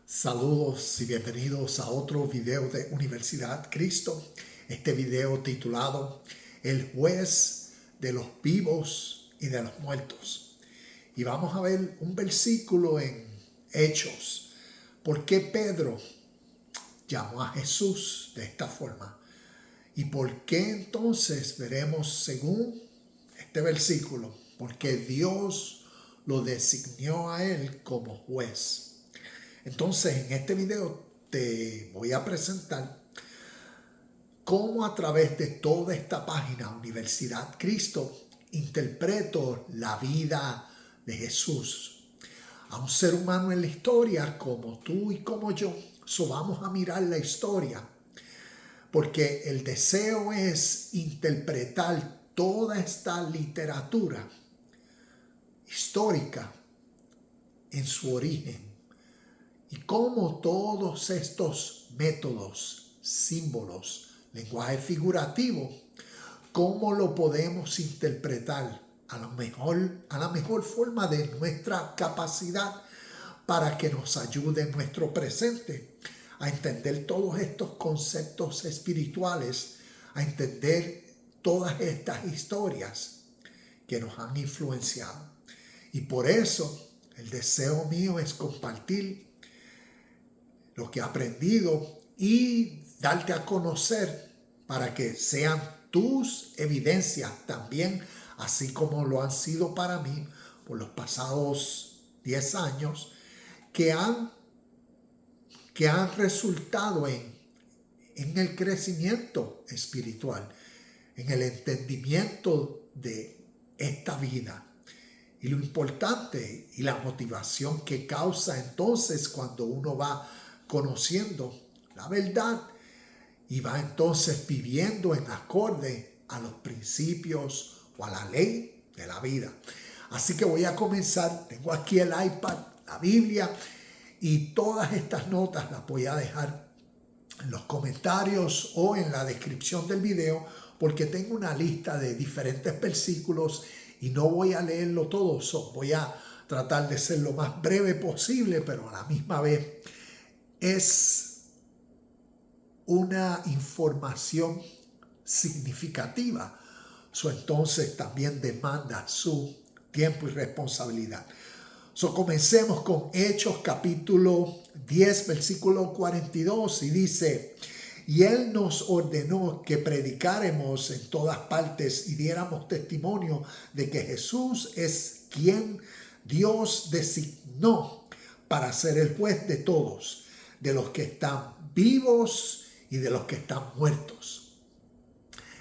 Saludos y bienvenidos a otro video de Universidad Cristo. Este video titulado El juez de los vivos y de los muertos. Y vamos a ver un versículo en Hechos. ¿Por qué Pedro llamó a Jesús de esta forma? ¿Y por qué entonces veremos según este versículo? Porque Dios lo designó a él como juez. Entonces, en este video te voy a presentar cómo a través de toda esta página Universidad Cristo interpreto la vida de Jesús. A un ser humano en la historia como tú y como yo. So vamos a mirar la historia porque el deseo es interpretar toda esta literatura histórica en su origen. Y cómo todos estos métodos, símbolos, lenguaje figurativo, cómo lo podemos interpretar a la mejor forma de nuestra capacidad para que nos ayude en nuestro presente a entender todos estos conceptos espirituales, a entender todas estas historias que nos han influenciado. Y por eso el deseo mío es compartir lo que he aprendido y darte a conocer para que sean tus evidencias también, así como lo han sido para mí por los pasados 10 años, que han resultado en el crecimiento espiritual, en el entendimiento de esta vida. Y lo importante y la motivación que causa entonces cuando uno va conociendo la verdad y va entonces viviendo en acorde a los principios o a la ley de la vida. Así que voy a comenzar. Tengo aquí el iPad, la Biblia, y todas estas notas las voy a dejar en los comentarios o en la descripción del video, porque tengo una lista de diferentes versículos y no voy a leerlo todo. Voy a tratar de ser lo más breve posible, pero a la misma vez es una información significativa. Entonces también demanda su tiempo y responsabilidad. Comencemos con Hechos capítulo 10, versículo 42, y dice: y Él nos ordenó que predicáramos en todas partes y diéramos testimonio de que Jesús es quien Dios designó para ser el juez de todos, de los que están vivos y de los que están muertos.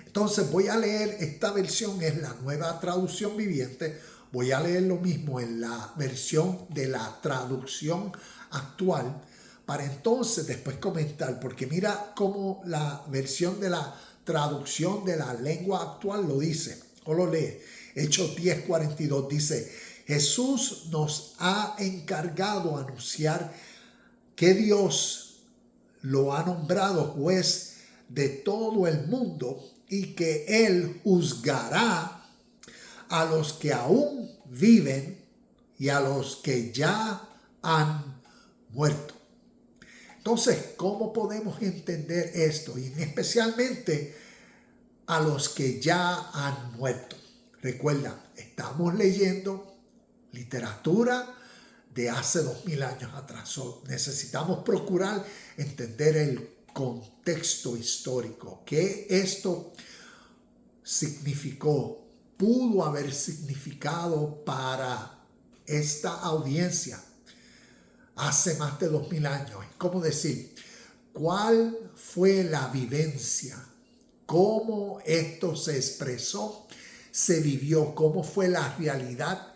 Entonces voy a leer, esta versión es la Nueva Traducción Viviente. Voy a leer lo mismo en la versión de la traducción actual, para entonces después comentar, porque mira cómo la versión de la traducción de la lengua actual lo dice, o lo lee. Hechos 10:42 dice: Jesús nos ha encargado anunciar que Dios lo ha nombrado juez de todo el mundo y que Él juzgará a los que aún viven y a los que ya han muerto. Entonces, ¿cómo podemos entender esto? Y especialmente a los que ya han muerto. Recuerda, estamos leyendo literatura de hace 2000 años atrás. Necesitamos procurar entender el contexto histórico, qué esto significó, pudo haber significado para esta audiencia hace más de 2000 años. Es como decir, ¿cuál fue la vivencia? ¿Cómo esto se expresó? ¿Se vivió? ¿Cómo fue la realidad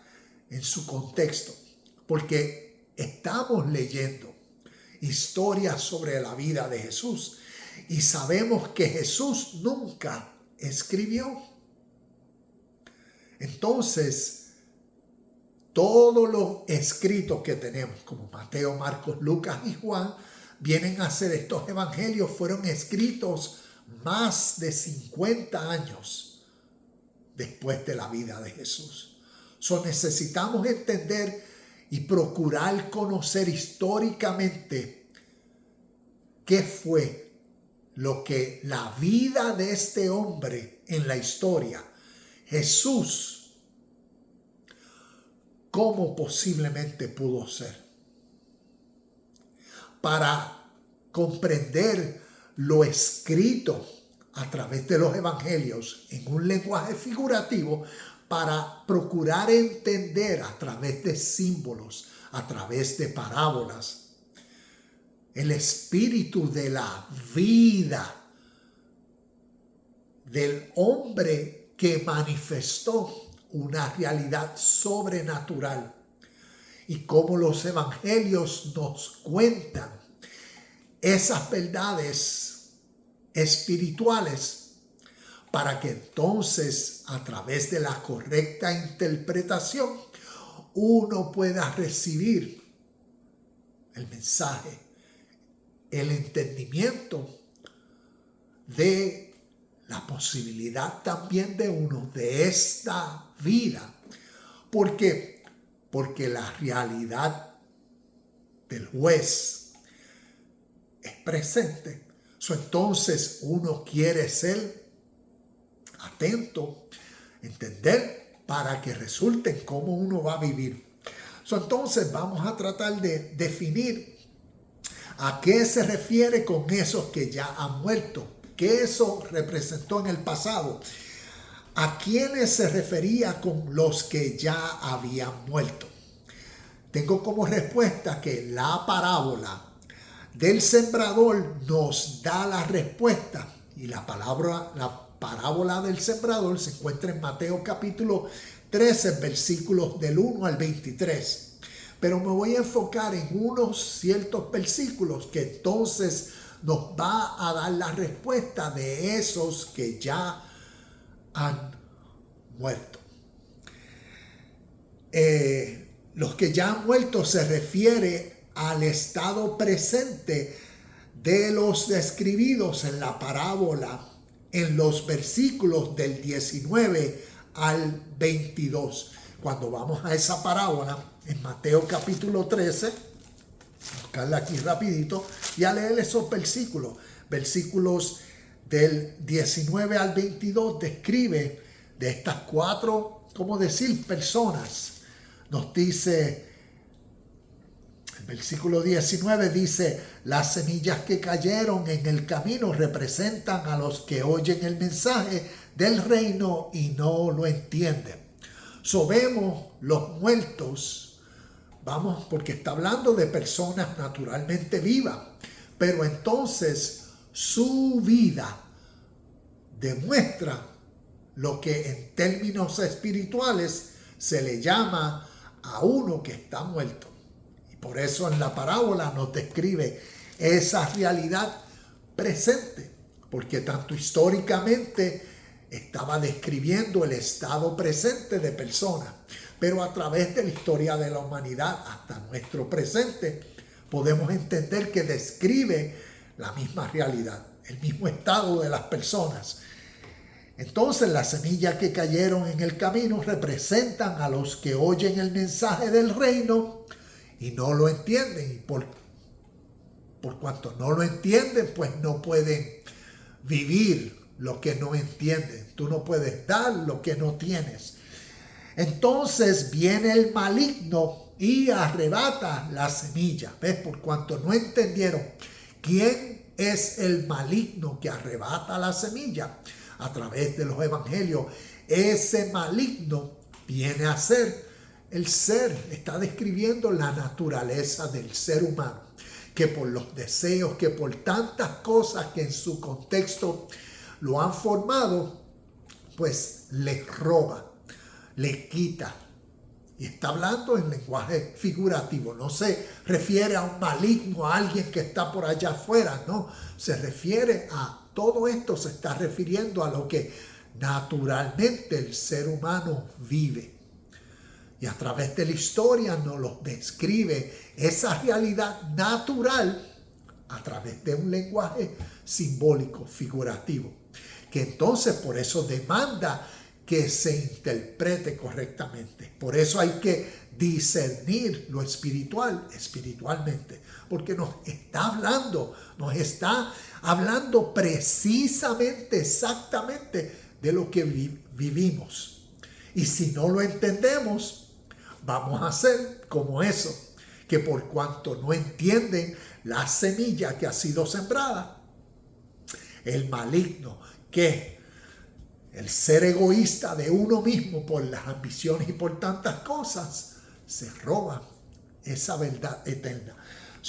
en su contexto? Porque estamos leyendo historias sobre la vida de Jesús y sabemos que Jesús nunca escribió. Entonces, todos los escritos que tenemos, como Mateo, Marcos, Lucas y Juan, vienen a ser, estos evangelios fueron escritos más de 50 años después de la vida de Jesús. Necesitamos entender y procurar conocer históricamente qué fue lo que la vida de este hombre en la historia, Jesús, cómo posiblemente pudo ser. Para comprender lo escrito a través de los evangelios en un lenguaje figurativo, para procurar entender a través de símbolos, a través de parábolas, el espíritu de la vida del hombre que manifestó una realidad sobrenatural, y cómo los evangelios nos cuentan esas verdades espirituales, para que entonces, a través de la correcta interpretación, uno pueda recibir el mensaje, el entendimiento de la posibilidad también de uno de esta vida. ¿Por qué? Porque la realidad del juez es presente. Entonces uno quiere ser atento, entender, para que resulte en cómo uno va a vivir. Entonces vamos a tratar de definir a qué se refiere con esos que ya han muerto, qué eso representó en el pasado, a quiénes se refería con los que ya habían muerto. Tengo como respuesta que la parábola del sembrador nos da la respuesta, y la parábola del sembrador se encuentra en Mateo capítulo 13, versículos del 1 al 23. Pero me voy a enfocar en unos ciertos versículos que entonces nos va a dar la respuesta de esos que ya han muerto. Los que ya han muerto se refiere al estado presente de los describidos en la parábola en los versículos del 19 al 22. Cuando vamos a esa parábola en Mateo capítulo 13, buscarla aquí rapidito y a leer esos versículos del 19 al 22, describe de estas cuatro, personas. Nos dice, el versículo 19 dice: las semillas que cayeron en el camino representan a los que oyen el mensaje del reino y no lo entienden. Vemos los muertos, porque está hablando de personas naturalmente vivas, pero entonces su vida demuestra lo que en términos espirituales se le llama a uno que está muerto. Y por eso en la parábola nos describe esa realidad presente, porque tanto históricamente estaba describiendo el estado presente de personas, pero a través de la historia de la humanidad hasta nuestro presente podemos entender que describe la misma realidad, el mismo estado de las personas. Entonces las semillas que cayeron en el camino representan a los que oyen el mensaje del reino y no lo entienden. Y por cuanto no lo entienden, pues no pueden vivir lo que no entienden. Tú no puedes dar lo que no tienes. Entonces viene el maligno y arrebata la semilla. ¿Ves? Por cuanto no entendieron quién es el maligno que arrebata la semilla a través de los evangelios, ese maligno viene a ser el ser. Está describiendo la naturaleza del ser humano, que por los deseos, que por tantas cosas que en su contexto lo han formado, pues le roba, le quita. Y está hablando en lenguaje figurativo. No se refiere a un maligno, a alguien que está por allá afuera. No, se refiere a todo esto, se está refiriendo a lo que naturalmente el ser humano vive. Y a través de la historia nos lo describe esa realidad natural a través de un lenguaje simbólico, figurativo, que entonces por eso demanda que se interprete correctamente. Por eso hay que discernir lo espiritual espiritualmente, porque nos está hablando precisamente, exactamente de lo que vivimos. Y si no lo entendemos, vamos a ser como eso, que por cuanto no entienden la semilla que ha sido sembrada, el maligno, que el ser egoísta de uno mismo por las ambiciones y por tantas cosas, se roba esa verdad eterna.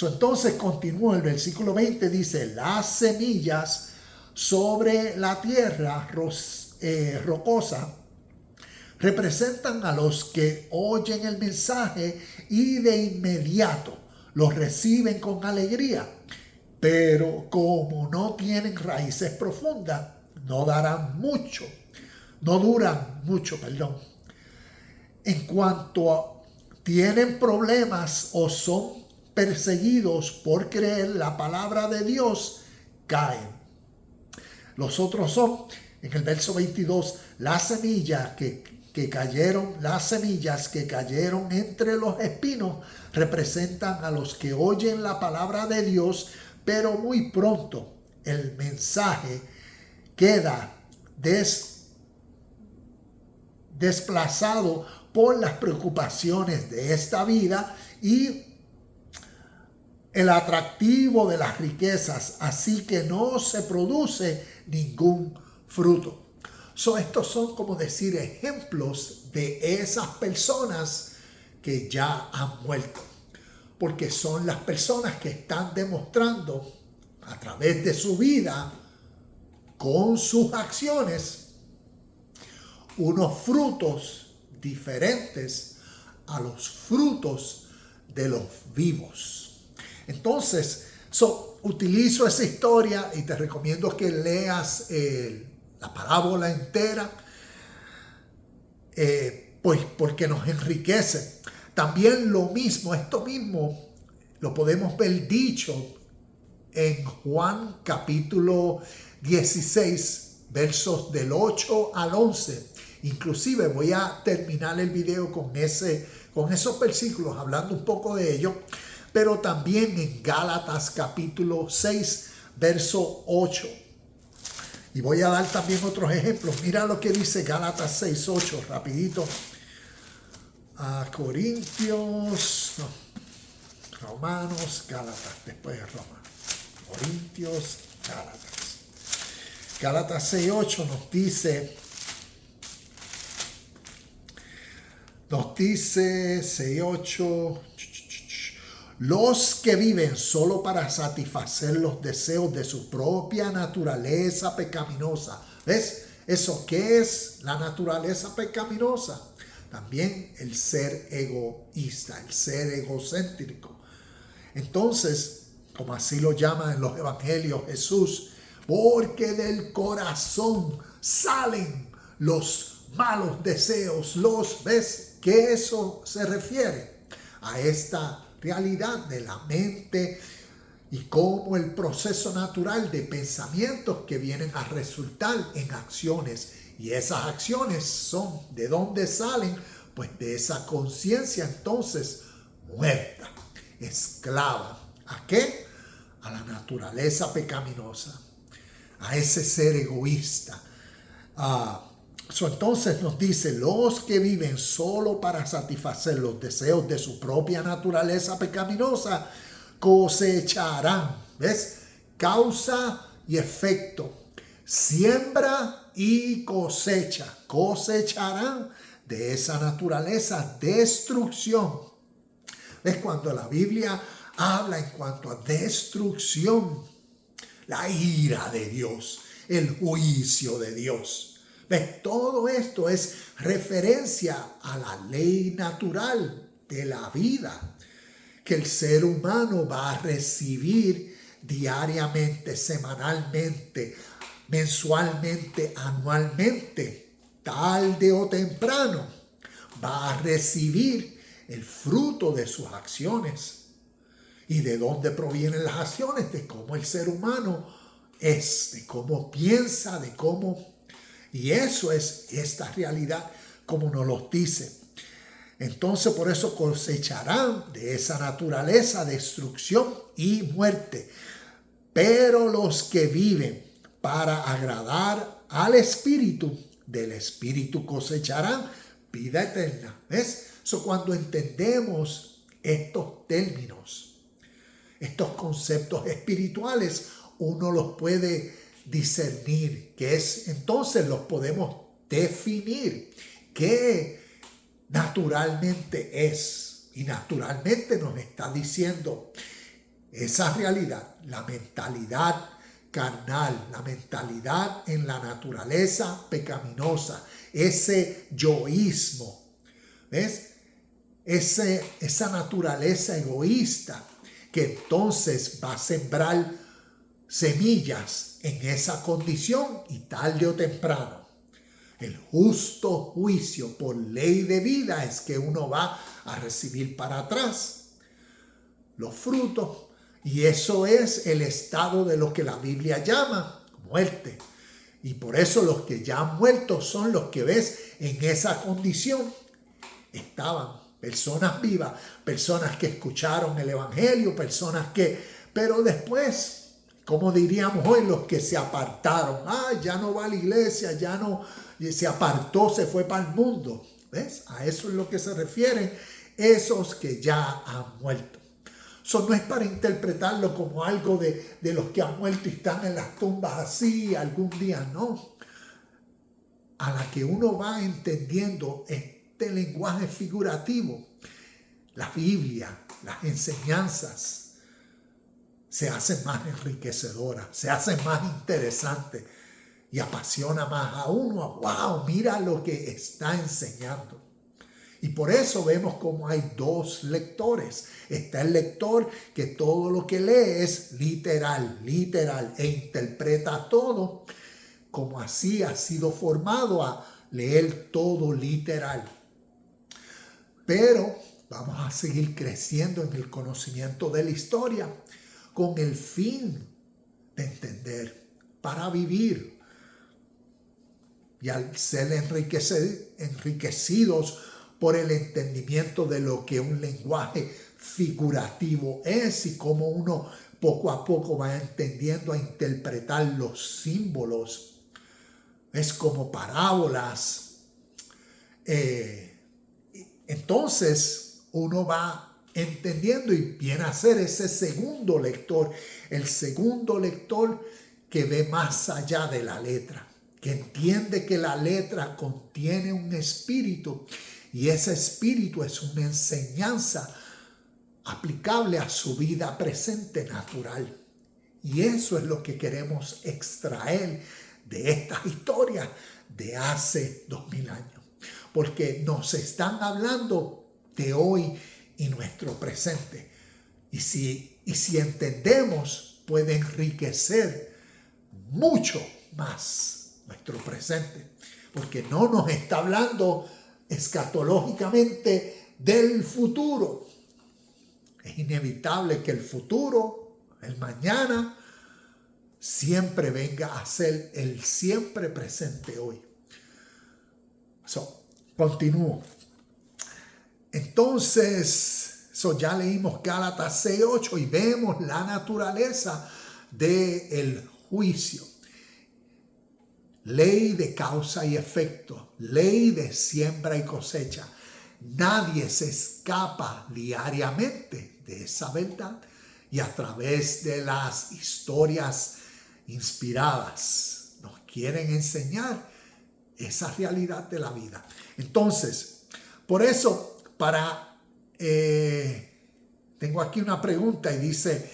Entonces continúa el versículo 20, dice, las semillas sobre la tierra rocosa representan a los que oyen el mensaje y de inmediato los reciben con alegría, pero como no tienen raíces profundas, no duran mucho. En cuanto tienen problemas o son perseguidos por creer la palabra de Dios, caen. Los otros son, en el verso 22, las semillas que cayeron entre los espinos representan a los que oyen la palabra de Dios, pero muy pronto el mensaje queda desplazado por las preocupaciones de esta vida y el atractivo de las riquezas, así que no se produce ningún fruto. Estos son, como decir, ejemplos de esas personas que ya han muerto, porque son las personas que están demostrando a través de su vida, con sus acciones, unos frutos diferentes a los frutos de los vivos. Entonces, utilizo esa historia y te recomiendo que leas la parábola entera, pues porque nos enriquece. También esto mismo lo podemos ver dicho en Juan capítulo 16, versos del 8 al 11. Inclusive voy a terminar el video con esos versículos, hablando un poco de ello, pero también en Gálatas capítulo 6, verso 8. Y voy a dar también otros ejemplos. Mira lo que dice Gálatas 6, 8, rapidito. Romanos, Gálatas, después de Roma. Corintios, Gálatas. Gálatas 6, 8 nos dice 6, 8, los que viven solo para satisfacer los deseos de su propia naturaleza pecaminosa. ¿Ves? ¿Eso qué es la naturaleza pecaminosa? También el ser egoísta, el ser egocéntrico. Entonces, como así lo llama en los evangelios Jesús, porque del corazón salen los malos deseos. ¿Ves? ¿Qué eso se refiere? A esta realidad de la mente y cómo el proceso natural de pensamientos que vienen a resultar en acciones. Y esas acciones son, ¿de dónde salen? Pues de esa conciencia entonces muerta, esclava. ¿A qué? A la naturaleza pecaminosa, a ese ser egoísta. Entonces nos dice, los que viven solo para satisfacer los deseos de su propia naturaleza pecaminosa cosecharán. ¿Ves? Causa y efecto. Siembra y cosecha. Cosecharán de esa naturaleza destrucción. ¿Ves? Cuando la Biblia habla en cuanto a destrucción, la ira de Dios, el juicio de Dios. ¿Ves? Todo esto es referencia a la ley natural de la vida que el ser humano va a recibir diariamente, semanalmente, mensualmente, anualmente, tarde o temprano. Va a recibir el fruto de sus acciones. ¿Y de dónde provienen las acciones? De cómo el ser humano es, de cómo piensa, de cómo... Y eso es esta realidad como nos lo dice. Entonces por eso cosecharán de esa naturaleza destrucción y muerte. Pero los que viven para agradar al Espíritu, del Espíritu cosecharán vida eterna. ¿Ves? Eso cuando entendemos estos términos, estos conceptos espirituales, uno los puede discernir, entonces los podemos definir, qué naturalmente es. Y naturalmente nos está diciendo esa realidad, la mentalidad carnal, la mentalidad en la naturaleza pecaminosa, ese yoísmo, ¿ves? Esa naturaleza egoísta que entonces va a sembrar semillas en esa condición y tarde o temprano. El justo juicio por ley de vida es que uno va a recibir para atrás los frutos, y eso es el estado de lo que la Biblia llama muerte. Y por eso los que ya han muerto son los que ves en esa condición. Estaban personas vivas, personas que escucharon el evangelio, pero después, como diríamos hoy, los que se apartaron, ya no va a la iglesia, ya no, se apartó, se fue para el mundo. ¿Ves? A eso es lo que se refieren esos que ya han muerto. Eso no es para interpretarlo como algo de los que han muerto y están en las tumbas así algún día, no. A la que uno va entendiendo este lenguaje figurativo, la Biblia, las enseñanzas, se hacen más enriquecedoras, se hacen más interesantes y apasiona más a uno. ¡Wow! Mira lo que está enseñando. Y por eso vemos como hay dos lectores. Está el lector que todo lo que lee es literal, e interpreta todo como así ha sido formado a leer todo literal. Pero vamos a seguir creciendo en el conocimiento de la historia con el fin de entender, para vivir. Y al ser enriquecidos por el entendimiento de lo que un lenguaje figurativo es y cómo uno poco a poco va entendiendo a interpretar los símbolos. Es como parábolas. Entonces uno va entendiendo y viene a ser ese segundo lector, el segundo lector que ve más allá de la letra, que entiende que la letra contiene un espíritu y ese espíritu es una enseñanza aplicable a su vida presente natural. Y eso es lo que queremos extraer de estas historias de hace 2000 años. Porque nos están hablando de hoy y nuestro presente. Y si entendemos, puede enriquecer mucho más nuestro presente. Porque no nos está hablando escatológicamente del futuro. Es inevitable que el futuro, el mañana, siempre venga a ser el siempre presente hoy. Continúo. Entonces, ya leímos Gálatas 6:8 y vemos la naturaleza del juicio. Ley de causa y efecto, ley de siembra y cosecha. Nadie se escapa diariamente de esa verdad y a través de las historias inspiradas nos quieren enseñar esa realidad de la vida. Entonces, por eso, tengo aquí una pregunta y dice,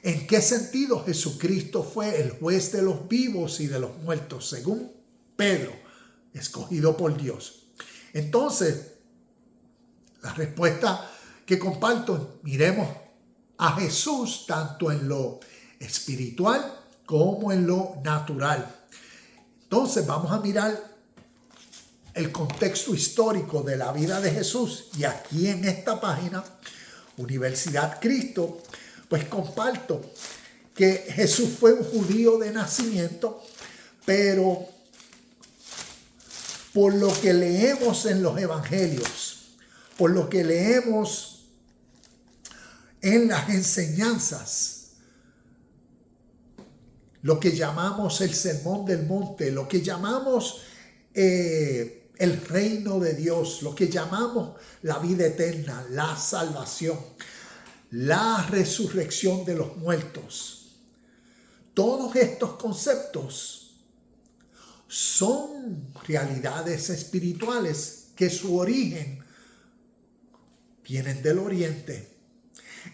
¿en qué sentido Jesucristo fue el juez de los vivos y de los muertos, según Pedro, escogido por Dios? Entonces, la respuesta que comparto, miremos a Jesús tanto en lo espiritual como en lo natural. Entonces, vamos a mirar el contexto histórico de la vida de Jesús. Y aquí en esta página, Universidad Cristo, pues comparto que Jesús fue un judío de nacimiento, pero por lo que leemos en los evangelios, por lo que leemos en las enseñanzas, lo que llamamos el Sermón del Monte, lo que llamamos el reino de Dios, lo que llamamos la vida eterna, la salvación, la resurrección de los muertos. Todos estos conceptos son realidades espirituales que su origen vienen del Oriente.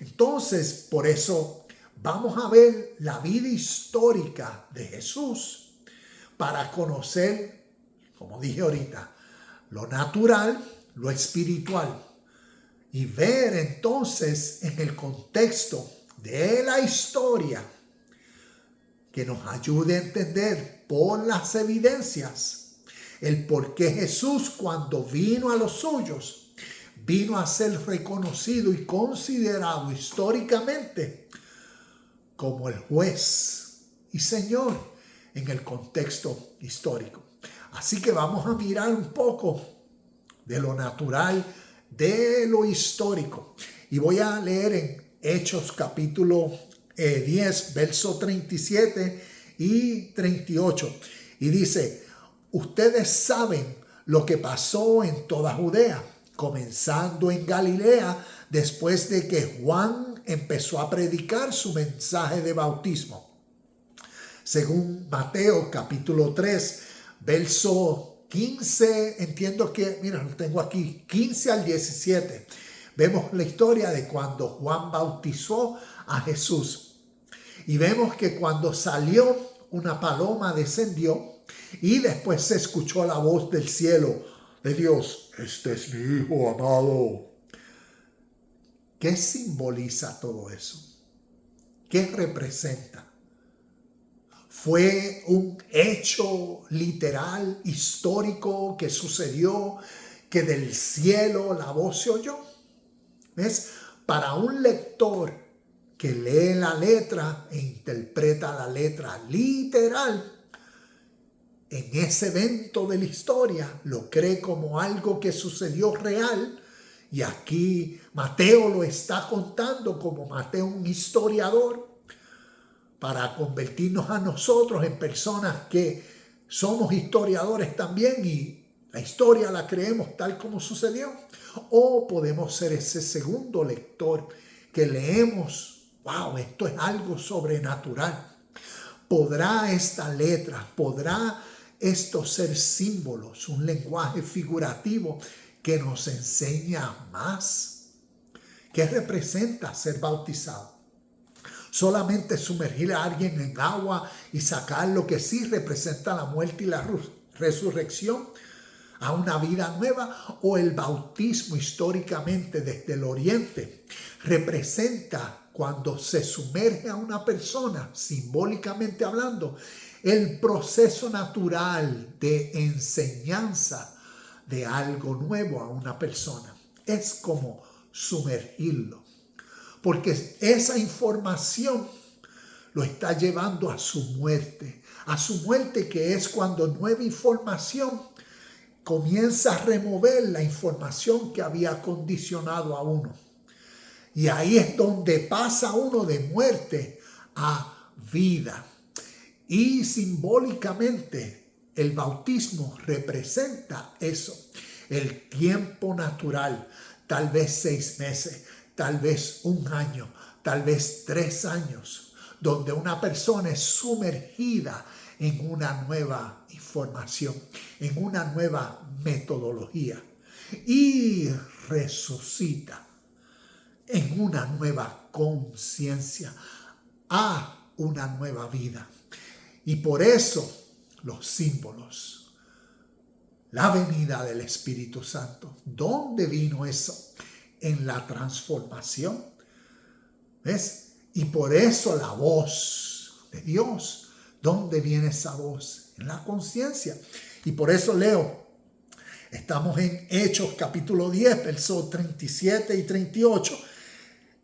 Entonces, por eso vamos a ver la vida histórica de Jesús para conocer, como dije ahorita, lo natural, lo espiritual, y ver entonces en el contexto de la historia que nos ayude a entender por las evidencias el por qué Jesús, cuando vino a los suyos, vino a ser reconocido y considerado históricamente como el juez y señor en el contexto histórico. Así que vamos a mirar un poco de lo natural, de lo histórico. Y voy a leer en Hechos capítulo 10, verso 37 y 38. Y dice: ustedes saben lo que pasó en toda Judea, comenzando en Galilea, después de que Juan empezó a predicar su mensaje de bautismo. Según Mateo capítulo 3, verso 15, entiendo que, mira, lo tengo aquí, 15 al 17. Vemos la historia de cuando Juan bautizó a Jesús. Y vemos que cuando salió, una paloma descendió y después se escuchó la voz del cielo de Dios: este es mi Hijo amado. ¿Qué simboliza todo eso? ¿Qué representa? ¿Fue un hecho literal, histórico, que sucedió, que del cielo la voz se oyó? ¿Ves? Para un lector que lee la letra e interpreta la letra literal, en ese evento de la historia lo cree como algo que sucedió real. Y aquí Mateo lo está contando como Mateo, un historiador, para convertirnos a nosotros en personas que somos historiadores también y la historia la creemos tal como sucedió. O podemos ser ese segundo lector que leemos: wow, esto es algo sobrenatural. ¿Podrá esta letra, podrá esto ser símbolos, un lenguaje figurativo que nos enseña más? ¿Qué representa ser bautizado? Solamente sumergir a alguien en agua y sacar lo que sí representa la muerte y la resurrección a una vida nueva, o el bautismo históricamente desde el Oriente representa, cuando se sumerge a una persona, simbólicamente hablando, el proceso natural de enseñanza de algo nuevo a una persona. Es como sumergirlo, porque esa información lo está llevando a su muerte, que es cuando nueva información comienza a remover la información que había condicionado a uno. Y ahí es donde pasa uno de muerte a vida. Y simbólicamente el bautismo representa eso, el tiempo natural, tal vez 6 meses, tal vez 1 año, tal vez 3 años, donde una persona es sumergida en una nueva información, en una nueva metodología, y resucita en una nueva conciencia, a una nueva vida. Y por eso los símbolos, la venida del Espíritu Santo. ¿Dónde vino eso? En la transformación. ¿Ves? Y por eso la voz de Dios. ¿Dónde viene esa voz? En la conciencia. Y por eso leo, estamos en Hechos capítulo 10, versos 37 y 38.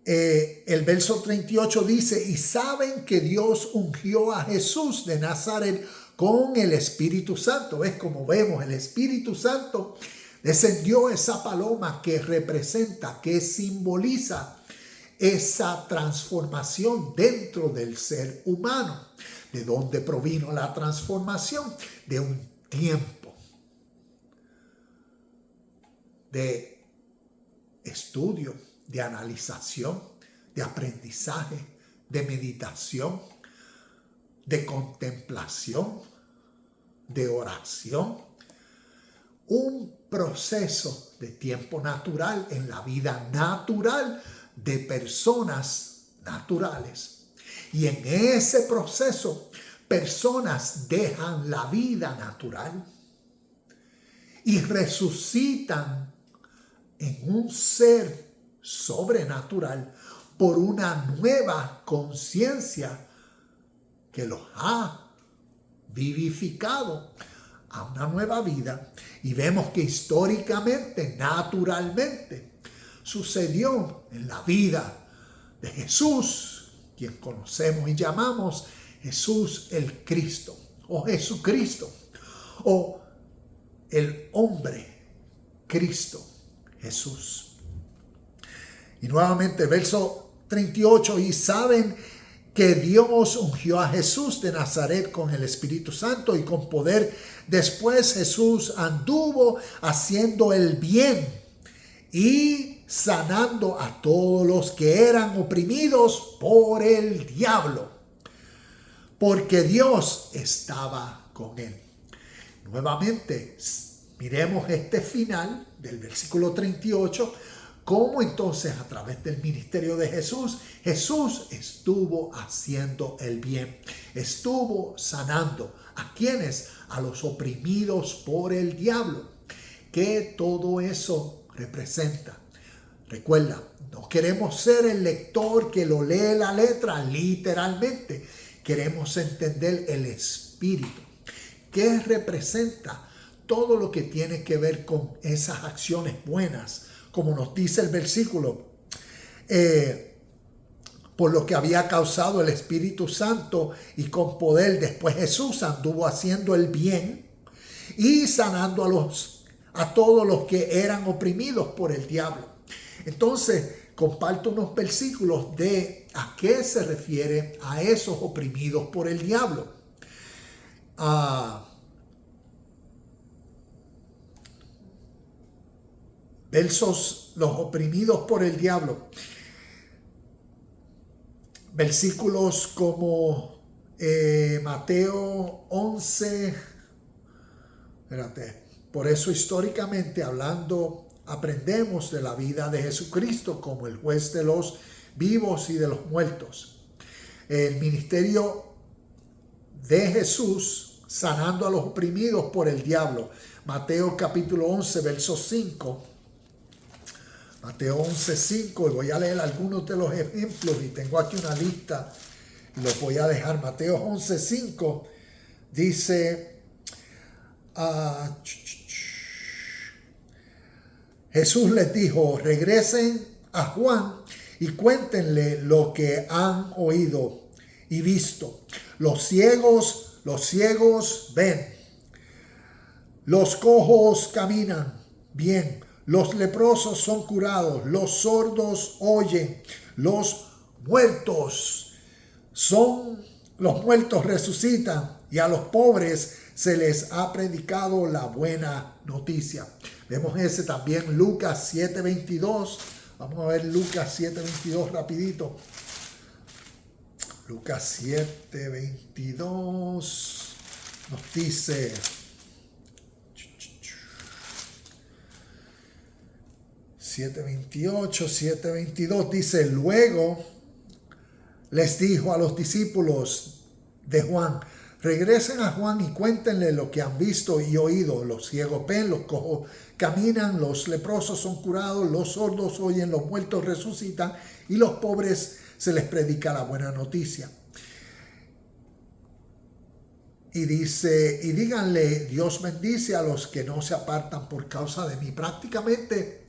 El verso 38 dice: y saben que Dios ungió a Jesús de Nazaret con el Espíritu Santo. ¿Ves? Como vemos, el Espíritu Santo Descendió esa paloma que representa, que simboliza esa transformación dentro del ser humano. ¿De dónde provino la transformación? De un tiempo de estudio, de analización, de aprendizaje, de meditación, de contemplación, de oración. Un proceso de tiempo natural en la vida natural de personas naturales. Y en ese proceso, personas dejan la vida natural y resucitan en un ser sobrenatural por una nueva conciencia que los ha vivificado a una nueva vida. Y vemos que históricamente, naturalmente, sucedió en la vida de Jesús, quien conocemos y llamamos Jesús el Cristo, o Jesucristo, o el hombre Cristo Jesús. Y nuevamente verso 38, y saben que Dios ungió a Jesús de Nazaret con el Espíritu Santo y con poder. Después Jesús anduvo haciendo el bien y sanando a todos los que eran oprimidos por el diablo, porque Dios estaba con él. Nuevamente, miremos este final del versículo 38, cómo entonces a través del ministerio de Jesús, Jesús estuvo haciendo el bien, estuvo sanando. ¿A quiénes? A los oprimidos por el diablo. ¿Qué todo eso representa? Recuerda, no queremos ser el lector que lo lee la letra literalmente. Queremos entender el espíritu. ¿Qué representa? Todo lo que tiene que ver con esas acciones buenas, como nos dice el versículo, por lo que había causado el Espíritu Santo y con poder. Después Jesús anduvo haciendo el bien y sanando a todos los que eran oprimidos por el diablo. Entonces, comparto unos versículos de a qué se refiere a esos oprimidos por el diablo. Versos, los oprimidos por el diablo. Versículos como Mateo 11. Por eso históricamente hablando, aprendemos de la vida de Jesucristo como el juez de los vivos y de los muertos. El ministerio de Jesús sanando a los oprimidos por el diablo. Mateo capítulo 11, verso 5. Mateo 11, 5, y voy a leer algunos de los ejemplos y tengo aquí una lista y los voy a dejar. Mateo 11, 5 dice, Jesús les dijo, regresen a Juan y cuéntenle lo que han oído y visto. Los ciegos ven, los cojos caminan bien, los leprosos son curados, los sordos oyen, los muertos resucitan y a los pobres se les ha predicado la buena noticia. Vemos ese también Lucas 7:22. Vamos a ver Lucas 7:22 rapidito. Lucas 7:22 nos dice... 7:22 dice, luego les dijo a los discípulos de Juan, regresen a Juan y cuéntenle lo que han visto y oído. Los ciegos ven, los cojos caminan, los leprosos son curados, los sordos oyen, los muertos resucitan y los pobres se les predica la buena noticia. Y dice, y díganle, Dios bendice a los que no se apartan por causa de mí. Prácticamente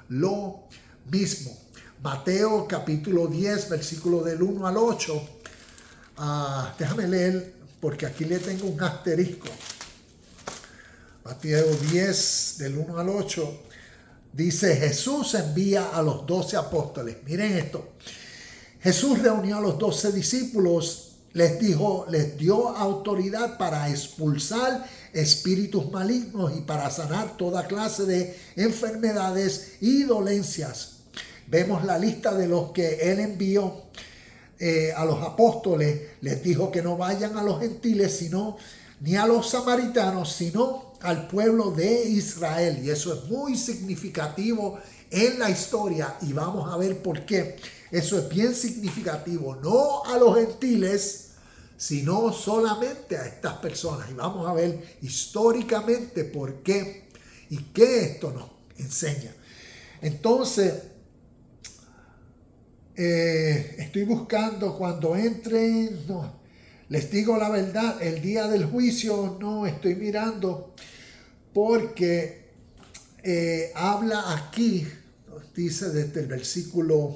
lo mismo. Mateo capítulo 10, versículo del 1 al 8. Déjame leer porque aquí le tengo un asterisco. Mateo 10, del 1 al 8, dice: Jesús envía a los 12 apóstoles. Miren esto. Jesús reunió a los 12 discípulos, les dio autoridad para expulsar espíritus malignos y para sanar toda clase de enfermedades y dolencias. Vemos la lista de los que él envió a los apóstoles. Les dijo que no vayan a los gentiles, ni a los samaritanos, sino al pueblo de Israel. Y eso es muy significativo en la historia, y vamos a ver por qué. Eso es bien significativo, no a los gentiles, sino solamente a estas personas. Y vamos a ver históricamente por qué y qué esto nos enseña. Entonces, estoy buscando cuando entren, no, les digo la verdad, el día del juicio no estoy mirando, porque habla aquí, dice desde el versículo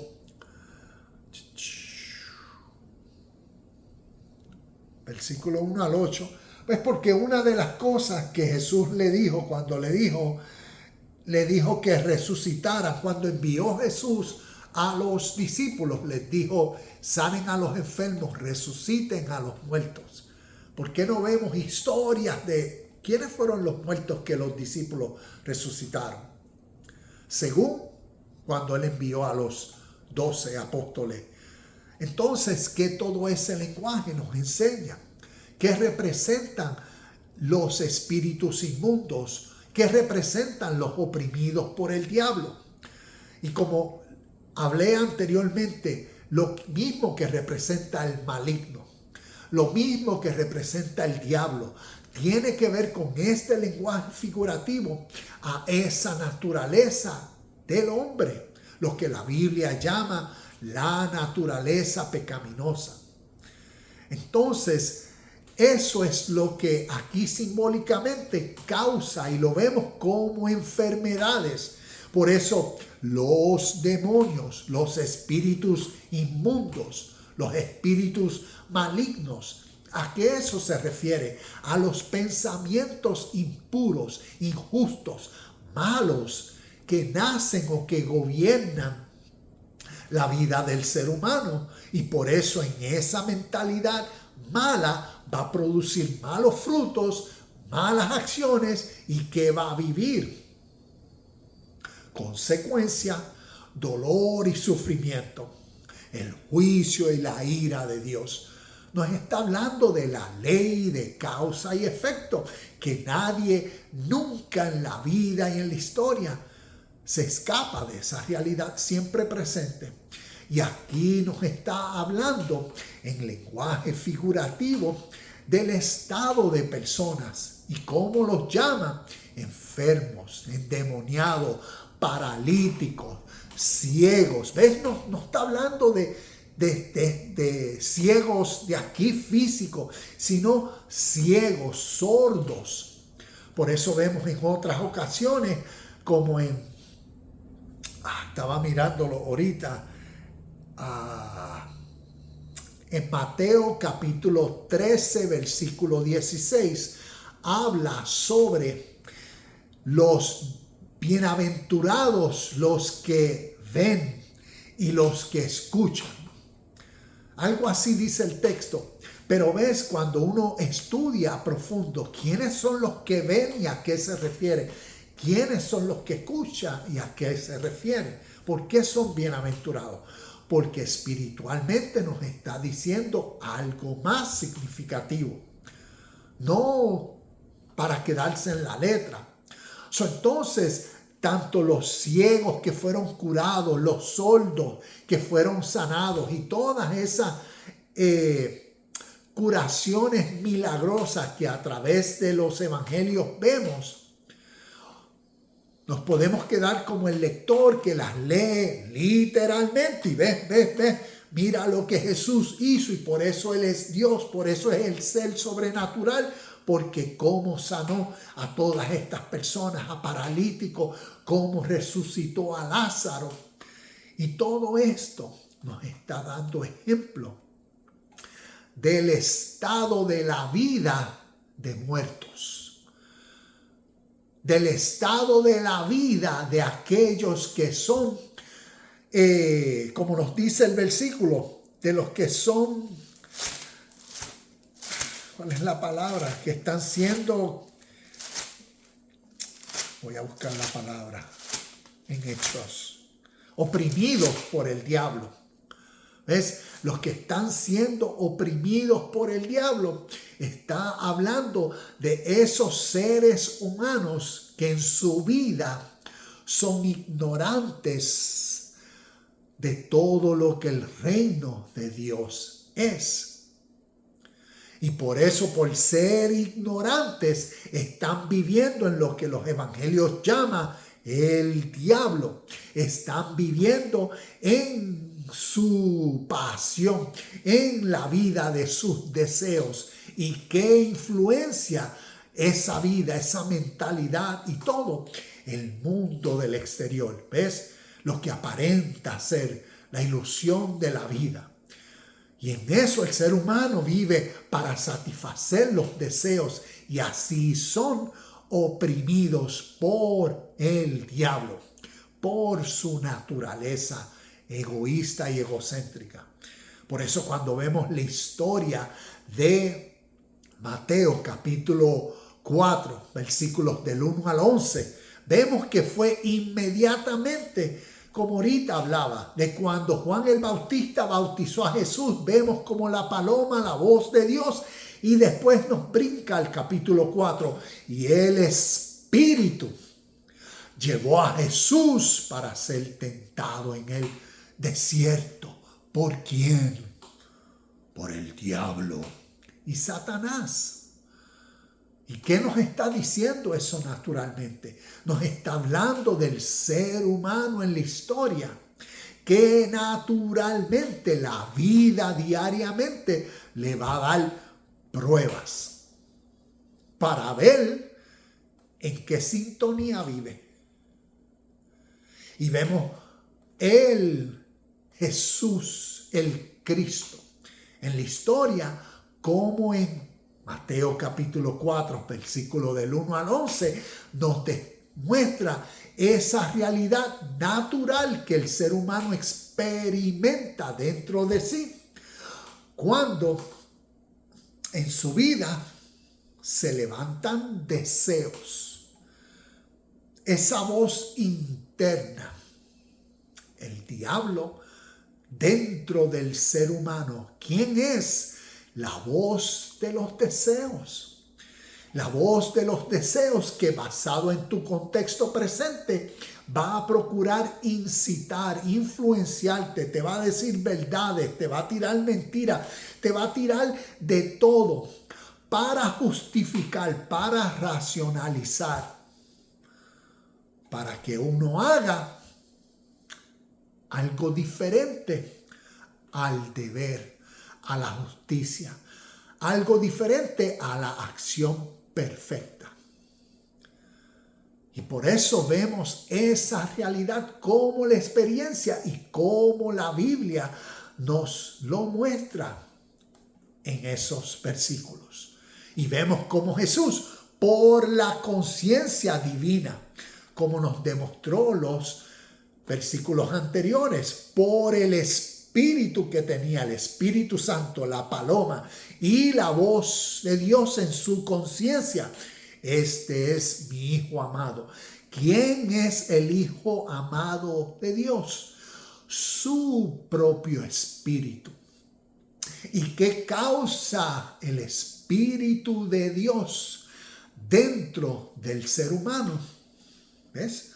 1 al 8, pues porque una de las cosas que Jesús le dijo cuando le dijo que resucitaran, cuando envió Jesús a los discípulos, les dijo: sanen a los enfermos, resuciten a los muertos. ¿Por qué no vemos historias de quiénes fueron los muertos que los discípulos resucitaron? Según cuando él envió a los 12 apóstoles. Entonces, ¿qué todo ese lenguaje nos enseña? ¿Qué representan los espíritus inmundos? ¿Qué representan los oprimidos por el diablo? Y como hablé anteriormente, lo mismo que representa el maligno, lo mismo que representa el diablo, tiene que ver con este lenguaje figurativo a esa naturaleza del hombre, lo que la Biblia llama la naturaleza pecaminosa. Entonces, eso es lo que aquí simbólicamente causa, y lo vemos como enfermedades. Por eso los demonios, los espíritus inmundos, los espíritus malignos, ¿a qué eso se refiere? A los pensamientos impuros, injustos, malos, que nacen o que gobiernan la vida del ser humano. Y por eso en esa mentalidad mala va a producir malos frutos, malas acciones. ¿Y qué va a vivir? Consecuencia, dolor y sufrimiento, el juicio y la ira de Dios. Nos está hablando de la ley de causa y efecto, que nadie nunca en la vida y en la historia se escapa de esa realidad siempre presente. Y aquí nos está hablando en lenguaje figurativo del estado de personas y cómo los llaman: enfermos, endemoniados, paralíticos, ciegos. ¿Ves? No está hablando de ciegos de aquí físico, sino ciegos, sordos. Por eso vemos en otras ocasiones, como estaba mirándolo ahorita, en Mateo capítulo 13, versículo 16, habla sobre los bienaventurados, los que ven y los que escuchan. Algo así dice el texto. Pero ves, cuando uno estudia a profundo quiénes son los que ven y a qué se refiere, quiénes son los que escuchan y a qué se refiere, ¿por qué son bienaventurados? Porque espiritualmente nos está diciendo algo más significativo, no para quedarse en la letra. Entonces, tanto los ciegos que fueron curados, los sordos que fueron sanados y todas esas curaciones milagrosas que a través de los evangelios vemos, nos podemos quedar como el lector que las lee literalmente y ves, mira lo que Jesús hizo, y por eso Él es Dios, por eso es el ser sobrenatural, porque cómo sanó a todas estas personas, a paralíticos, cómo resucitó a Lázaro. Y todo esto nos está dando ejemplo del estado de la vida de muertos. del estado de la vida de aquellos que son, como nos dice el versículo, de los que son, ¿cuál es la palabra? Que están siendo, voy a buscar la palabra en Hechos, oprimidos por el diablo. ¿Ves? Los que están siendo oprimidos por el diablo. Está hablando de esos seres humanos que en su vida son ignorantes de todo lo que el reino de Dios es. Y por eso, por ser ignorantes, están viviendo en lo que los evangelios llaman el diablo. Están viviendo en su pasión, en la vida de sus deseos. Y qué influencia esa vida, esa mentalidad y todo el mundo del exterior. ¿Ves? Lo que aparenta ser la ilusión de la vida. Y en eso el ser humano vive para satisfacer los deseos y así son oprimidos por el diablo, por su naturaleza egoísta y egocéntrica. Por eso cuando vemos la historia de Mateo capítulo 4, versículos del 1 al 11, vemos que fue inmediatamente, como ahorita hablaba, de cuando Juan el Bautista bautizó a Jesús. Vemos como la paloma, la voz de Dios, y después nos brinca al capítulo 4, y el Espíritu llevó a Jesús para ser tentado en el desierto. ¿Por quién? Por el diablo y Satanás. ¿Y qué nos está diciendo eso naturalmente? Nos está hablando del ser humano en la historia, que naturalmente la vida diariamente le va a dar pruebas para ver en qué sintonía vive. Y vemos el Jesús, el Cristo, en la historia, como en Mateo capítulo 4, versículo del 1 al 11, nos demuestra esa realidad natural que el ser humano experimenta dentro de sí cuando en su vida se levantan deseos. Esa voz interna, el diablo dentro del ser humano. ¿Quién es? La voz de los deseos. La voz de los deseos que, basado en tu contexto presente, va a procurar incitar, influenciarte, te va a decir verdades, te va a tirar mentiras, te va a tirar de todo para justificar, para racionalizar, para que uno haga algo diferente al deber, a la justicia, algo diferente a la acción perfecta. Y por eso vemos esa realidad como la experiencia y como la Biblia nos lo muestra en esos versículos. Y vemos cómo Jesús, por la conciencia divina, como nos demostró los versículos anteriores, por el Espíritu que tenía, el Espíritu Santo, la paloma y la voz de Dios en su conciencia. Este es mi Hijo amado. ¿Quién es el Hijo amado de Dios? Su propio Espíritu. ¿Y qué causa el Espíritu de Dios dentro del ser humano? ¿Ves?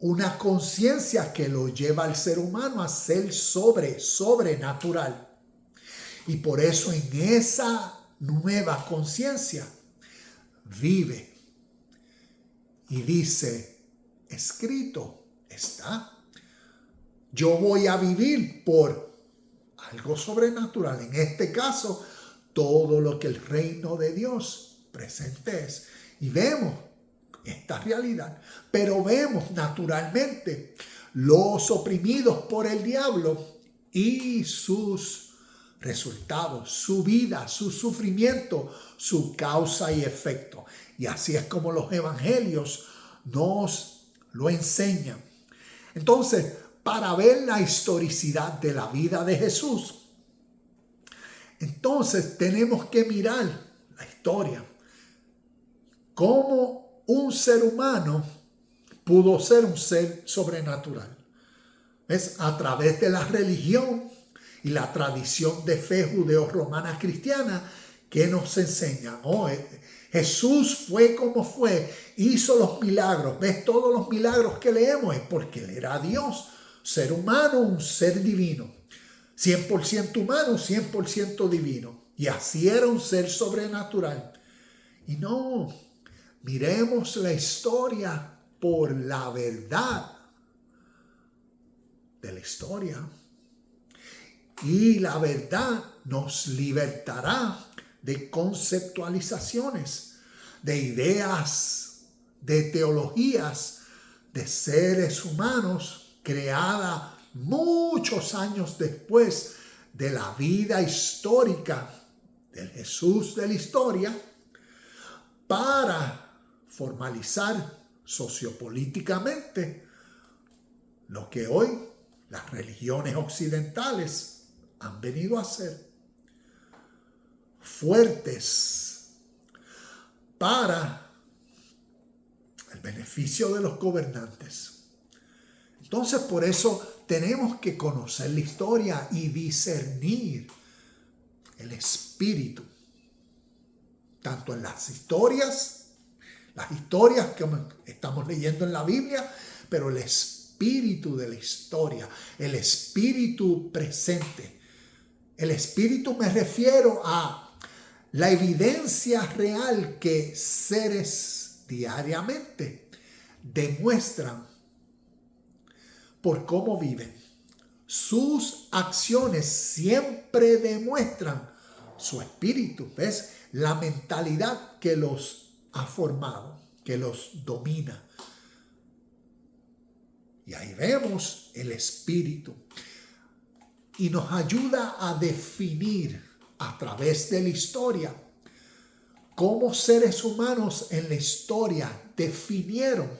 Una conciencia que lo lleva al ser humano a ser sobrenatural. Y por eso en esa nueva conciencia vive y dice, escrito está. Yo voy a vivir por algo sobrenatural. En este caso, todo lo que el reino de Dios presente es. Y vemos esta realidad, pero vemos naturalmente los oprimidos por el diablo y sus resultado, su vida, su sufrimiento, su causa y efecto. Y así es como los evangelios nos lo enseñan. Entonces, para ver la historicidad de la vida de Jesús, entonces tenemos que mirar la historia. Cómo un ser humano pudo ser un ser sobrenatural. Es a través de la religión y la tradición de fe judeo-romana cristiana que nos enseña. Jesús fue como fue, hizo los milagros. ¿Ves? Todos los milagros que leemos es porque Él era Dios, ser humano, un ser divino. 100% humano, 100% divino. Y así era un ser sobrenatural. Y no, miremos la historia por la verdad de la historia. Y la verdad nos libertará de conceptualizaciones, de ideas, de teologías, de seres humanos creadas muchos años después de la vida histórica del Jesús de la historia, para formalizar sociopolíticamente lo que hoy las religiones occidentales han venido a hacer, fuertes para el beneficio de los gobernantes. Entonces, por eso tenemos que conocer la historia y discernir el espíritu, tanto en las historias que estamos leyendo en la Biblia, pero el espíritu de la historia, el espíritu presente. El espíritu me refiero a la evidencia real que seres diariamente demuestran por cómo viven. Sus acciones siempre demuestran su espíritu, ¿ves? La mentalidad que los ha formado, que los domina. Y ahí vemos el espíritu. Y nos ayuda a definir a través de la historia cómo seres humanos en la historia definieron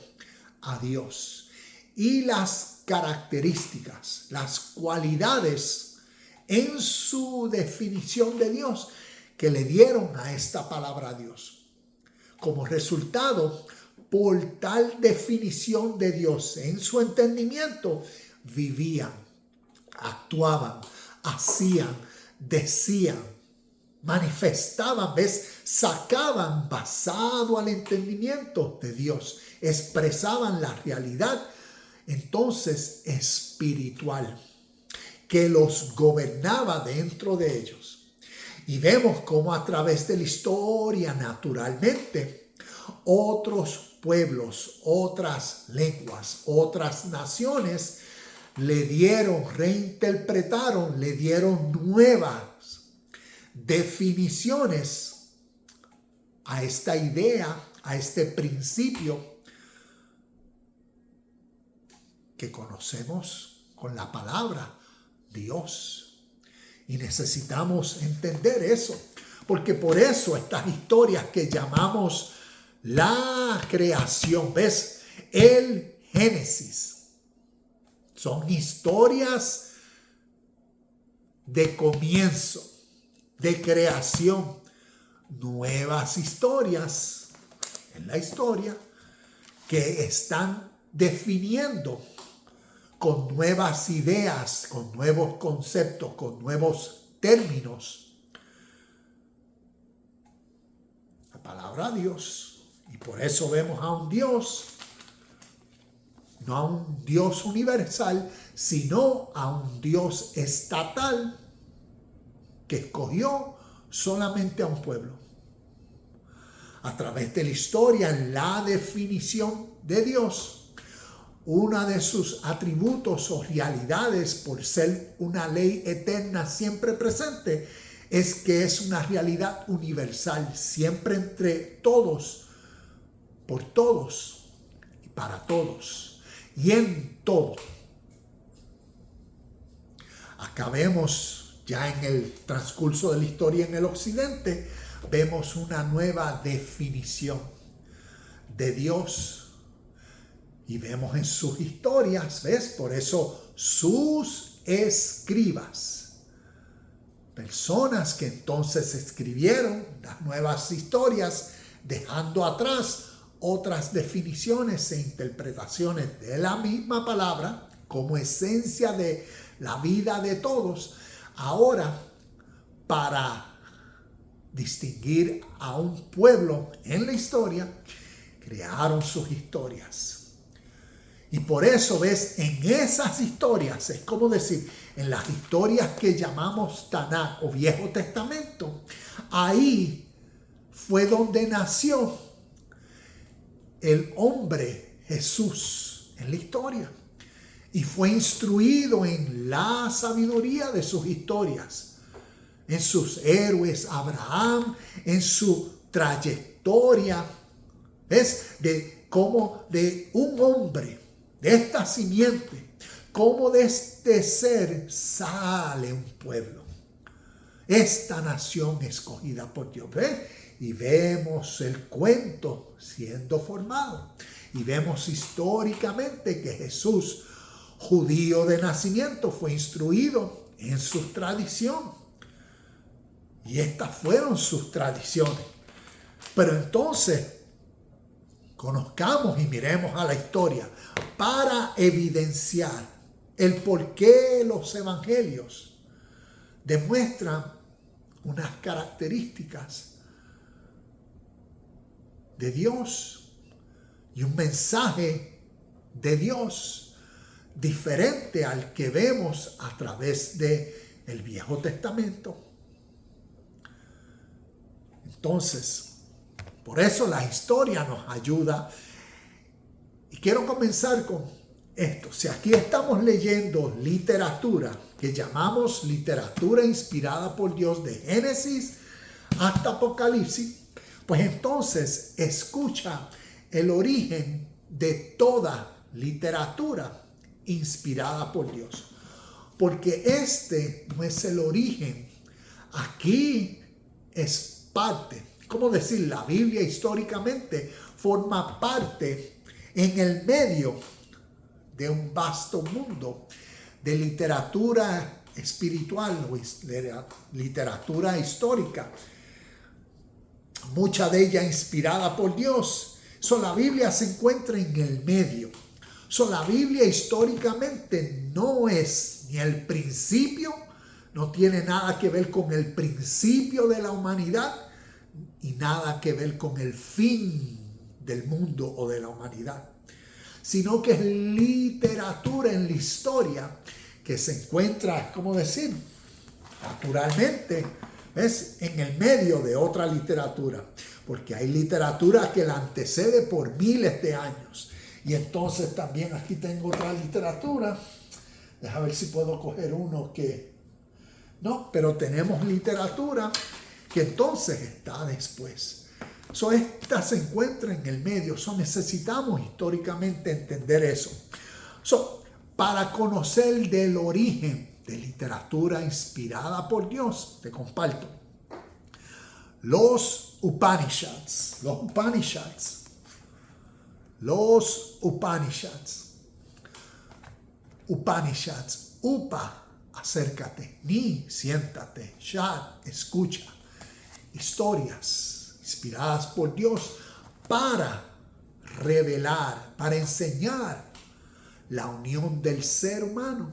a Dios y las características, las cualidades en su definición de Dios que le dieron a esta palabra Dios. Como resultado, por tal definición de Dios en su entendimiento, vivían, actuaban, hacían, decían, manifestaban, sacaban basado al entendimiento de Dios, expresaban la realidad entonces espiritual que los gobernaba dentro de ellos. Y vemos cómo a través de la historia, naturalmente, otros pueblos, otras lenguas, otras naciones reinterpretaron, le dieron nuevas definiciones a esta idea, a este principio que conocemos con la palabra Dios. Y necesitamos entender eso, porque por eso estas historias que llamamos la creación, ¿ves? El Génesis, son historias de comienzo, de creación, nuevas historias en la historia que están definiendo con nuevas ideas, con nuevos conceptos, con nuevos términos la palabra Dios. Y por eso vemos a un Dios, no a un Dios universal, sino a un Dios estatal que escogió solamente a un pueblo. A través de la historia, en la definición de Dios, uno de sus atributos o realidades, por ser una ley eterna siempre presente, es que es una realidad universal, siempre entre todos, por todos y para todos y en todo. Acá vemos ya en el transcurso de la historia en el occidente, vemos una nueva definición de Dios. Y vemos en sus historias, ¿ves? Por eso sus escribas, personas que entonces escribieron las nuevas historias, dejando atrás otras definiciones e interpretaciones de la misma palabra como esencia de la vida de todos. Ahora, para distinguir a un pueblo en la historia, crearon sus historias. Y por eso ves, en esas historias, es como decir, en las historias que llamamos Tanakh o Viejo Testamento, ahí fue donde nació el hombre Jesús en la historia. Y fue instruido en la sabiduría de sus historias, en sus héroes, Abraham, en su trayectoria, ¿ves? De cómo de un hombre, de esta simiente, cómo de este ser sale un pueblo. Esta nación escogida por Dios, ¿ves? Y vemos el cuento siendo formado. Y vemos históricamente que Jesús, judío de nacimiento, fue instruido en su tradición. Y estas fueron sus tradiciones. Pero entonces, conozcamos y miremos a la historia para evidenciar el por qué los evangelios demuestran unas características de Dios y un mensaje de Dios diferente al que vemos a través del Viejo Testamento. Entonces, por eso la historia nos ayuda. Y quiero comenzar con esto. Si aquí estamos leyendo literatura que llamamos literatura inspirada por Dios de Génesis hasta Apocalipsis, pues entonces escucha el origen de toda literatura inspirada por Dios. Porque este no es el origen. Aquí es parte. ¿Cómo decir? La Biblia históricamente forma parte en el medio de un vasto mundo de literatura espiritual o literatura histórica. Mucha de ella inspirada por Dios. La Biblia se encuentra en el medio. La Biblia históricamente no es ni el principio, no tiene nada que ver con el principio de la humanidad y nada que ver con el fin del mundo o de la humanidad, sino que es literatura en la historia que se encuentra, ¿cómo decir? Naturalmente, ¿ves? En el medio de otra literatura, porque hay literatura que la antecede por miles de años. Y entonces también aquí tengo otra literatura. Déjame ver si puedo coger uno que... No, pero tenemos literatura que entonces está después. Esta se encuentra en el medio. Necesitamos históricamente entender eso. Para conocer del origen de literatura inspirada por Dios, te comparto. Los Upanishads. Upa, acércate. Ni, siéntate. Shad, escucha. Historias inspiradas por Dios para revelar, para enseñar la unión del ser humano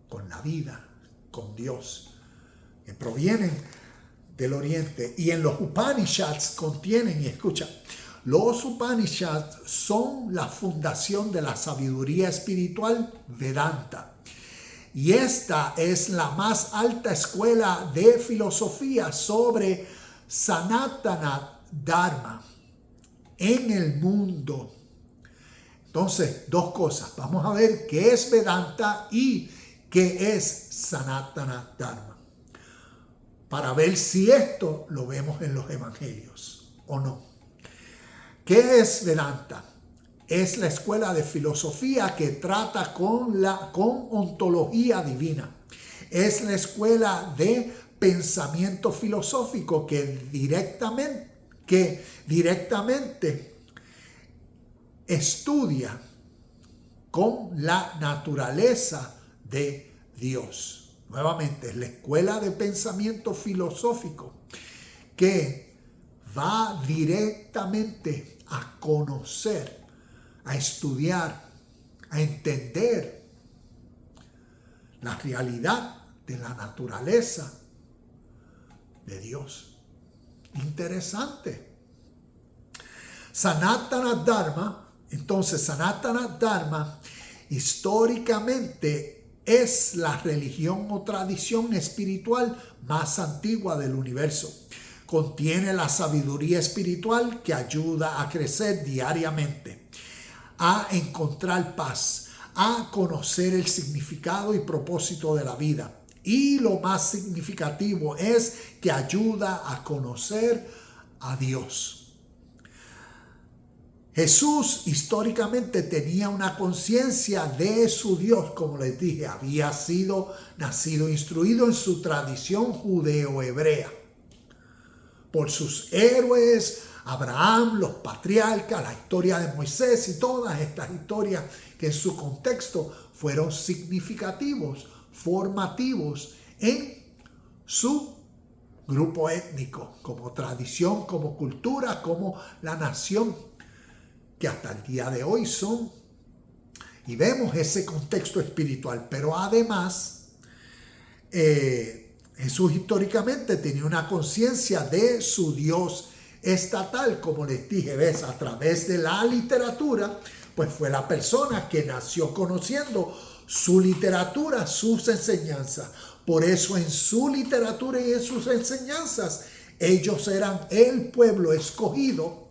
con la vida, con Dios, que provienen del Oriente. Y en los Upanishads contienen, y escucha, los Upanishads son la fundación de la sabiduría espiritual Vedanta. Y esta es la más alta escuela de filosofía sobre Sanatana Dharma en el mundo. Entonces, dos cosas. Vamos a ver qué es Vedanta y qué es Sanatana Dharma, para ver si esto lo vemos en los evangelios o no. ¿Qué es Vedanta? Es la escuela de filosofía que trata con ontología divina. Es la escuela de pensamiento filosófico que directamente estudia con la naturaleza de Dios. Nuevamente, es la escuela de pensamiento filosófico que va directamente a conocer, a estudiar, a entender la realidad de la naturaleza de Dios. Interesante. Sanatana Dharma, entonces Sanatana Dharma históricamente es la religión o tradición espiritual más antigua del universo. Contiene la sabiduría espiritual que ayuda a crecer diariamente, a encontrar paz, a conocer el significado y propósito de la vida. Y lo más significativo es que ayuda a conocer a Dios. Jesús históricamente tenía una conciencia de su Dios, como les dije, había nacido instruido en su tradición judeo-hebrea por sus héroes, Abraham, los patriarcas, la historia de Moisés y todas estas historias que en su contexto fueron significativos, formativos en su grupo étnico, como tradición, como cultura, como la nación que hasta el día de hoy son. Y vemos ese contexto espiritual, pero además Jesús históricamente tenía una conciencia de su Dios estatal, como les dije, ves, a través de la literatura, pues fue la persona que nació conociendo su literatura, sus enseñanzas. Por eso en su literatura y en sus enseñanzas, ellos eran el pueblo escogido,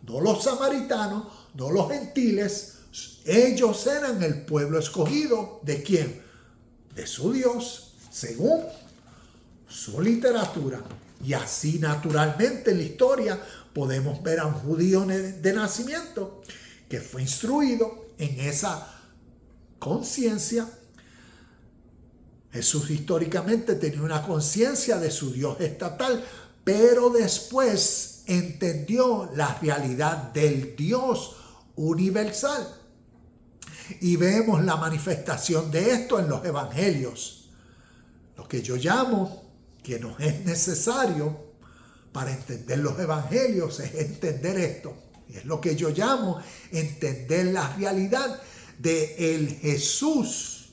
no los samaritanos, no los gentiles. Ellos eran el pueblo escogido. ¿De quién? De su Dios, según su literatura. Y así naturalmente en la historia podemos ver a un judío de nacimiento que fue instruido en esa conciencia. Jesús históricamente tenía una conciencia de su Dios estatal, pero después entendió la realidad del Dios universal. Y vemos la manifestación de esto en los evangelios. Lo que yo llamo que nos es necesario para entender los evangelios es entender esto. Y es lo que yo llamo entender la realidad de el Jesús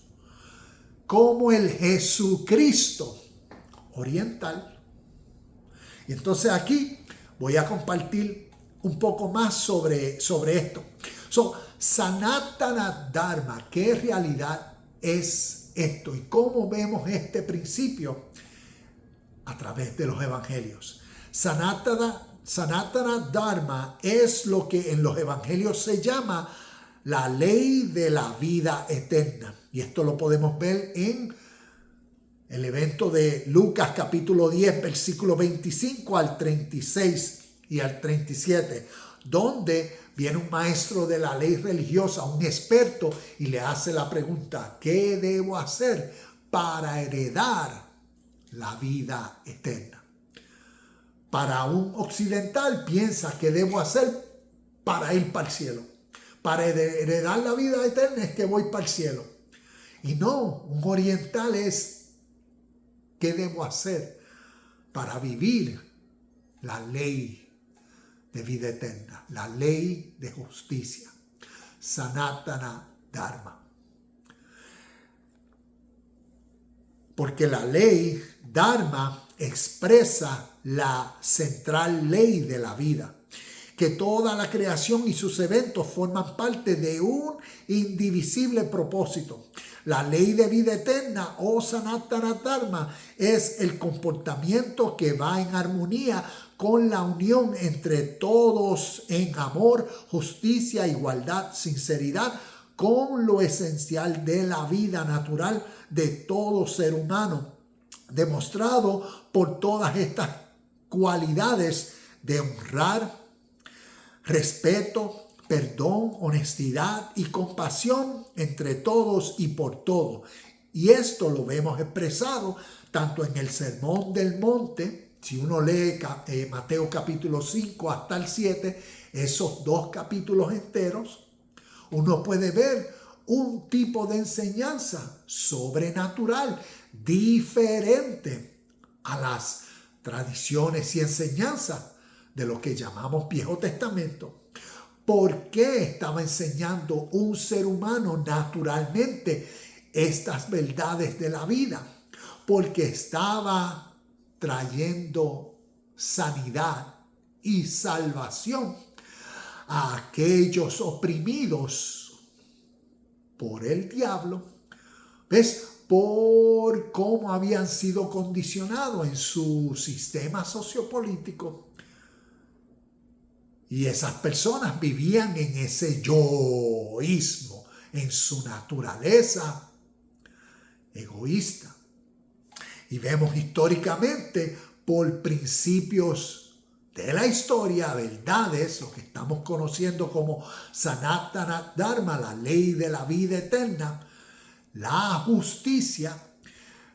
como el Jesucristo oriental. Y entonces aquí voy a compartir un poco más sobre esto. Sanatana Dharma, ¿qué realidad es esto? ¿Y cómo vemos este principio? A través de los evangelios. Sanatana Dharma es lo que en los evangelios se llama la ley de la vida eterna. Y esto lo podemos ver en el evento de Lucas capítulo 10, versículo 25 al 36 y al 37, donde viene un maestro de la ley religiosa, un experto, y le hace la pregunta: ¿qué debo hacer para heredar la vida eterna? Para un occidental piensa que debo hacer para ir para el cielo. Para heredar la vida eterna es que voy para el cielo. Y no, un oriental es: ¿qué debo hacer para vivir la ley de vida eterna, la ley de justicia? Sanatana Dharma. Porque la ley Dharma expresa la central ley de la vida, que toda la creación y sus eventos forman parte de un indivisible propósito. La ley de vida eterna o Sanatana Dharma es el comportamiento que va en armonía con la unión entre todos en amor, justicia, igualdad, sinceridad, con lo esencial de la vida natural de todo ser humano, demostrado por todas estas cualidades de honrar, respeto, perdón, honestidad y compasión entre todos y por todo. Y esto lo vemos expresado tanto en el Sermón del Monte, si uno lee Mateo capítulo 5 hasta el 7, esos 2 capítulos enteros, uno puede ver un tipo de enseñanza sobrenatural diferente a las tradiciones y enseñanzas de lo que llamamos Viejo Testamento. ¿Por qué estaba enseñando un ser humano naturalmente estas verdades de la vida? Porque estaba trayendo sanidad y salvación a aquellos oprimidos por el diablo, ¿ves? Por cómo habían sido condicionados en su sistema sociopolítico. Y esas personas vivían en ese yoísmo, en su naturaleza egoísta. Y vemos históricamente por principios de la historia, verdades, lo que estamos conociendo como Sanatana Dharma, la ley de la vida eterna, la justicia.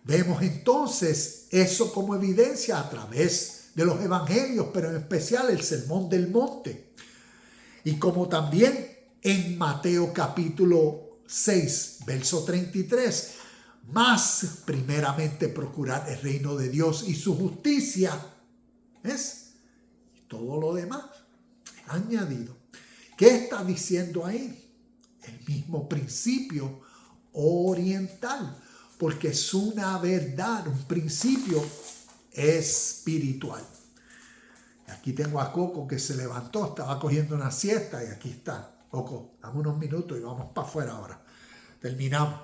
Vemos entonces eso como evidencia a través de los evangelios, pero en especial el Sermón del Monte. Y como también en Mateo capítulo 6, verso 33, más primeramente procurar el reino de Dios y su justicia, ¿ves? Y todo lo demás añadido. ¿Qué está diciendo ahí? El mismo principio oriental, porque es una verdad, un principio espiritual. Aquí tengo a Coco que se levantó, estaba cogiendo una siesta y aquí está. Coco, dame unos minutos y vamos para afuera ahora. Terminamos.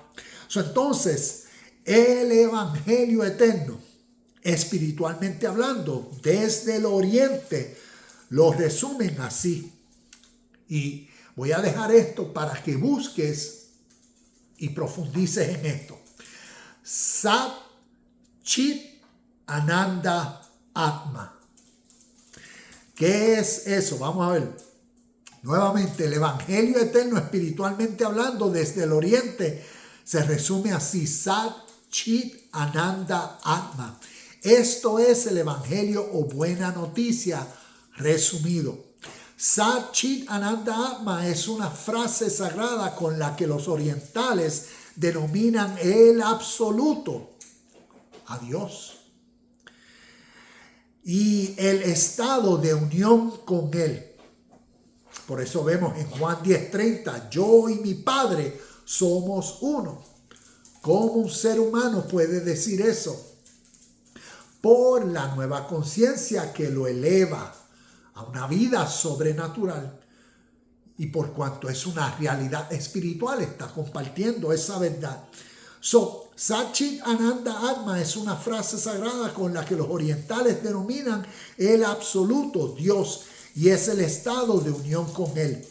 Entonces, el evangelio eterno, espiritualmente hablando, desde el oriente, lo resumen así. Y voy a dejar esto para que busques y profundices en esto. Sat Chit Ananda Atma. ¿Qué es eso? Vamos a ver. Nuevamente, el evangelio eterno, espiritualmente hablando, desde el oriente, se resume así: Sat Chit Ananda Atma. Esto es el evangelio o buena noticia resumido. Sat Chit Ananda Atma es una frase sagrada con la que los orientales denominan el absoluto, a Dios, y el estado de unión con Él. Por eso vemos en Juan 10:30, yo y mi Padre somos uno. ¿Cómo un ser humano puede decir eso? Por la nueva conciencia que lo eleva a una vida sobrenatural. Y por cuanto es una realidad espiritual, está compartiendo esa verdad. Sat Chit Ananda Atma es una frase sagrada con la que los orientales denominan el absoluto, Dios, y es el estado de unión con Él.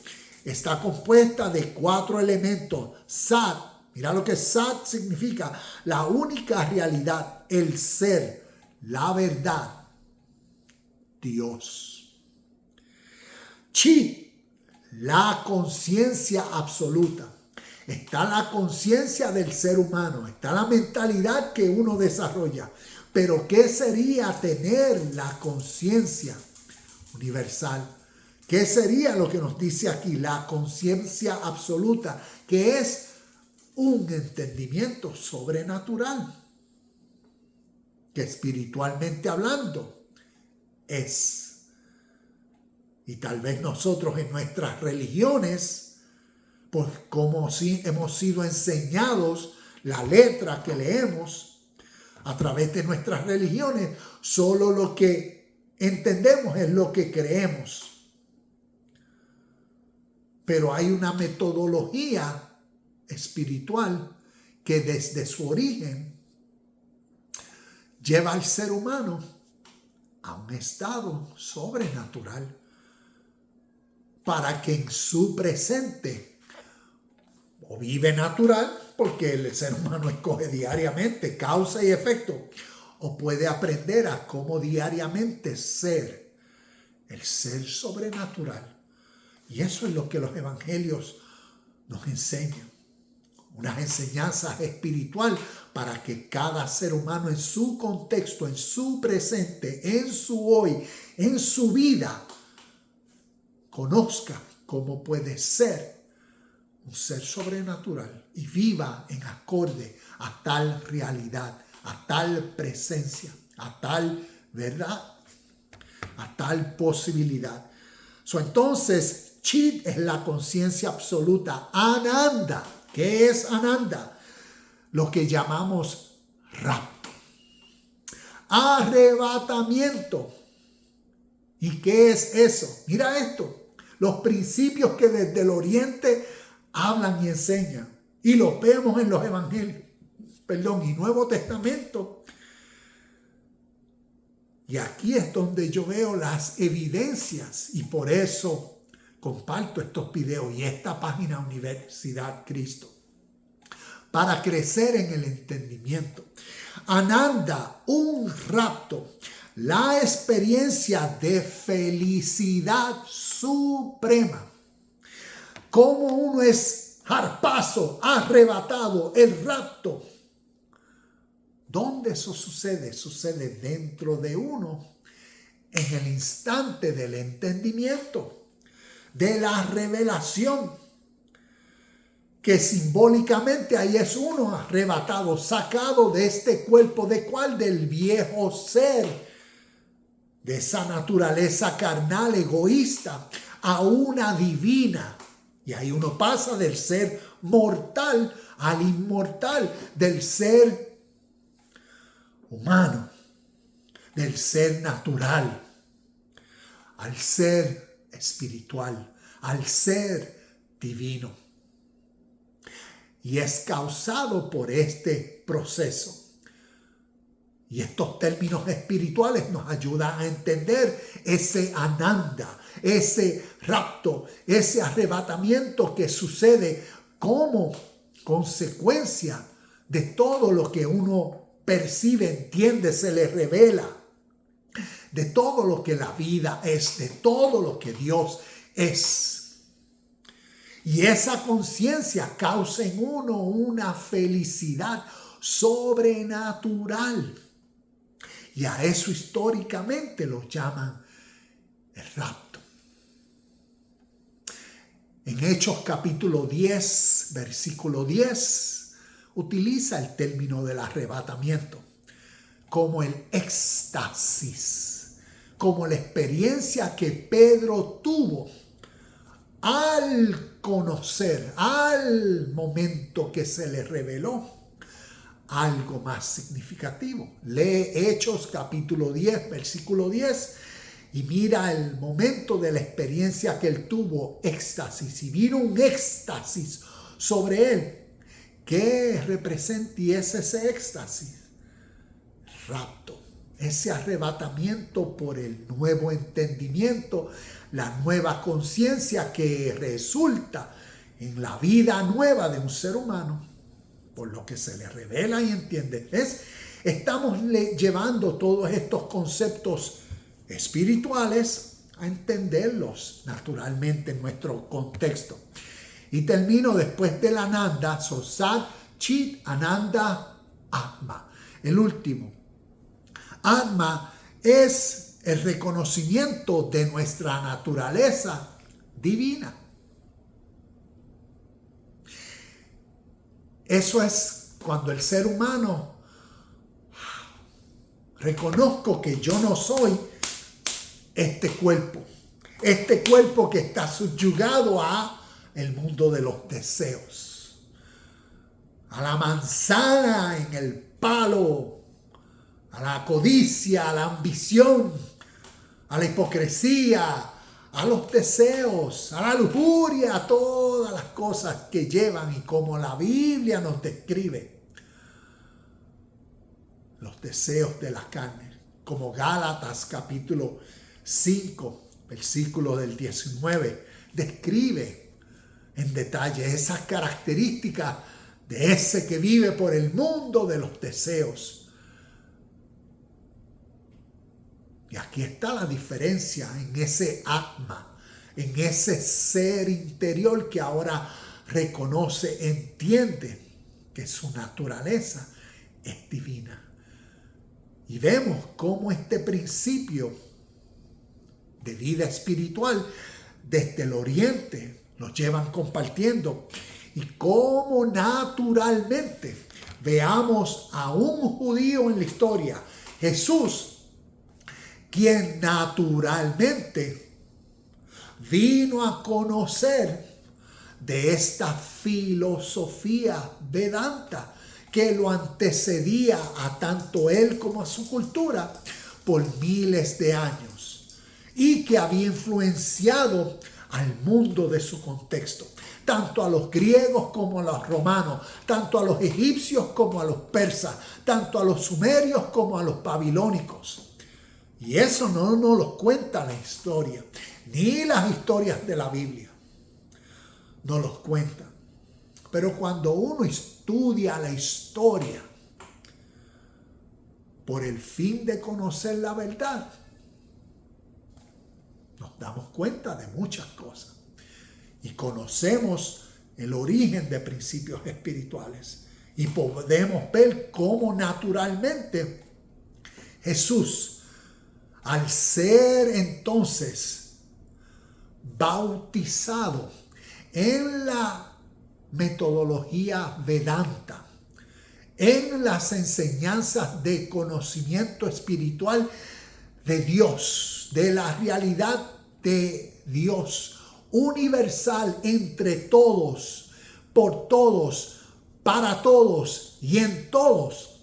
Está compuesta de 4 elementos. Sat, mira lo que Sat significa: la única realidad, el ser, la verdad, Dios. Chit, la conciencia absoluta. Está la conciencia del ser humano, está la mentalidad que uno desarrolla. Pero ¿qué sería tener la conciencia universal? ¿Qué sería lo que nos dice aquí? La conciencia absoluta, que es un entendimiento sobrenatural, que espiritualmente hablando es. Y tal vez nosotros en nuestras religiones, pues como si hemos sido enseñados la letra que leemos a través de nuestras religiones, solo lo que entendemos es lo que creemos. Pero hay una metodología espiritual que desde su origen lleva al ser humano a un estado sobrenatural para que en su presente o vive natural, porque el ser humano escoge diariamente causa y efecto, o puede aprender a cómo diariamente ser el ser sobrenatural. Y eso es lo que los evangelios nos enseñan. unas enseñanzas espirituales para que cada ser humano en su contexto, en su presente, en su hoy, en su vida, conozca cómo puede ser un ser sobrenatural y viva en acorde a tal realidad, a tal presencia, a tal verdad, a tal posibilidad. Entonces, Chit es la conciencia absoluta. Ananda, ¿qué es Ananda? Lo que llamamos rapto. Arrebatamiento. ¿Y qué es eso? Mira esto. Los principios que desde el oriente hablan y enseñan. Y los vemos en los evangelios. Y Nuevo Testamento. Y aquí es donde yo veo las evidencias. Y por eso comparto estos videos y esta página Universidad Cristo. Para crecer en el entendimiento. Ananda, un rapto. La experiencia de felicidad suprema. Como uno es harpazo, arrebatado, el rapto. ¿Dónde eso sucede? Sucede dentro de uno, en el instante del entendimiento, de la revelación, que simbólicamente ahí es uno arrebatado, sacado de este cuerpo, ¿de cuál? Del viejo ser, de esa naturaleza carnal, egoísta, a una divina. Y ahí uno pasa del ser mortal al inmortal, del ser humano, del ser natural, al ser espiritual, al ser divino. Y es causado por este proceso. Y estos términos espirituales nos ayudan a entender ese ananda, ese rapto, ese arrebatamiento que sucede como consecuencia de todo lo que uno percibe, entiende, se le revela, de todo lo que la vida es, de todo lo que Dios es. Y esa conciencia causa en uno una felicidad sobrenatural. Y a eso históricamente lo llaman el rapto. En Hechos capítulo 10, versículo 10, utiliza el término del arrebatamiento como el éxtasis, como la experiencia que Pedro tuvo al conocer, al momento que se le reveló algo más significativo. Lee Hechos capítulo 10, versículo 10 y mira el momento de la experiencia que él tuvo, éxtasis, y vino un éxtasis sobre él. ¿Qué representa y es ese éxtasis? Rapto, ese arrebatamiento por el nuevo entendimiento, la nueva conciencia que resulta en la vida nueva de un ser humano, por lo que se le revela y entiende. ¿Ves? Estamos llevando todos estos conceptos espirituales a entenderlos naturalmente en nuestro contexto. Y termino después del Ananda, Sat, Chit, Ananda, Atma. El último. Atma es el reconocimiento de nuestra naturaleza divina. Eso es cuando el ser humano reconozco que yo no soy este cuerpo que está subyugado a el mundo de los deseos, a la manzana en el palo, a la codicia, a la ambición, a la hipocresía, a los deseos, a la lujuria, a todas las cosas que llevan y como la Biblia nos describe los deseos de la carne, como Gálatas capítulo 5, versículo del 19, describe en detalle esas características de ese que vive por el mundo de los deseos. Y aquí está la diferencia en ese atma, en ese ser interior que ahora reconoce, entiende que su naturaleza es divina. Y vemos cómo este principio de vida espiritual desde el oriente los llevan compartiendo, y cómo naturalmente veamos a un judío en la historia, Jesús, quien naturalmente vino a conocer de esta filosofía Vedanta que lo antecedía a tanto él como a su cultura por miles de años y que había influenciado al mundo de su contexto, tanto a los griegos como a los romanos, tanto a los egipcios como a los persas, tanto a los sumerios como a los babilónicos. Y eso no nos lo cuenta la historia, ni las historias de la Biblia no los cuentan. Pero cuando uno estudia la historia por el fin de conocer la verdad, nos damos cuenta de muchas cosas y conocemos el origen de principios espirituales y podemos ver cómo naturalmente Jesús, al ser entonces bautizado en la metodología Vedanta, en las enseñanzas de conocimiento espiritual de Dios, de la realidad de Dios, universal entre todos, por todos, para todos y en todos,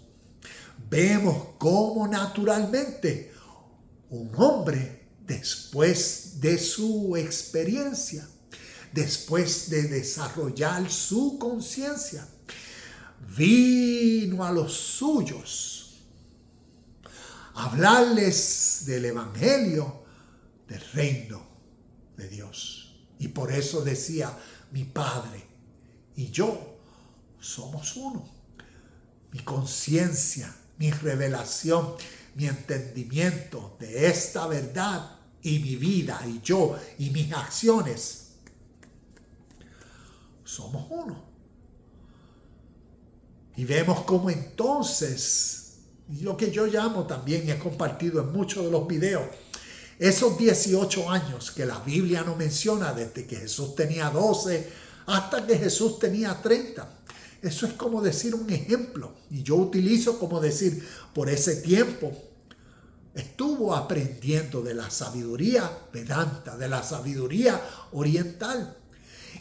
vemos cómo naturalmente un hombre, después de su experiencia, después de desarrollar su conciencia, vino a los suyos a hablarles del evangelio del reino de Dios. Y por eso decía, mi Padre y yo somos uno. Mi conciencia, mi revelación, mi entendimiento de esta verdad y mi vida y yo y mis acciones, somos uno. Y vemos cómo entonces, lo que yo llamo también, y he compartido en muchos de los videos, esos 18 años que la Biblia no menciona, desde que Jesús tenía 12 hasta que Jesús tenía 30. Eso es como decir un ejemplo. Y yo utilizo como decir, por ese tiempo estuvo aprendiendo de la sabiduría Vedanta, de la sabiduría oriental.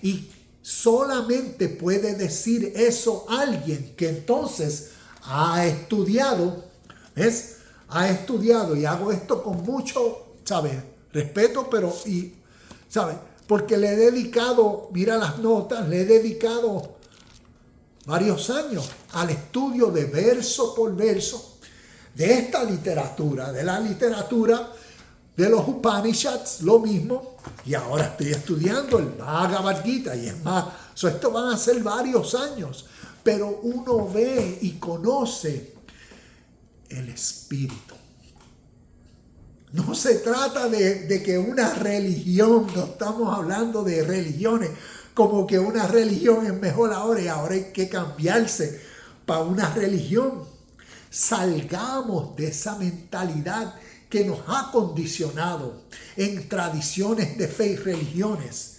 Y solamente puede decir eso alguien que entonces ha estudiado, ¿ves? Ha estudiado, y hago esto con mucho, ¿sabes? Respeto, pero, ¿sabes? Porque le he dedicado, mira las notas, le he dedicado varios años al estudio de verso por verso de esta literatura, de la literatura de los Upanishads, lo mismo, y ahora estoy estudiando el Bhagavad Gita, y es más, esto van a ser varios años, pero uno ve y conoce el espíritu. No se trata de que una religión, no estamos hablando de religiones, como que una religión es mejor ahora y ahora hay que cambiarse para una religión. Salgamos de esa mentalidad que nos ha condicionado en tradiciones de fe y religiones.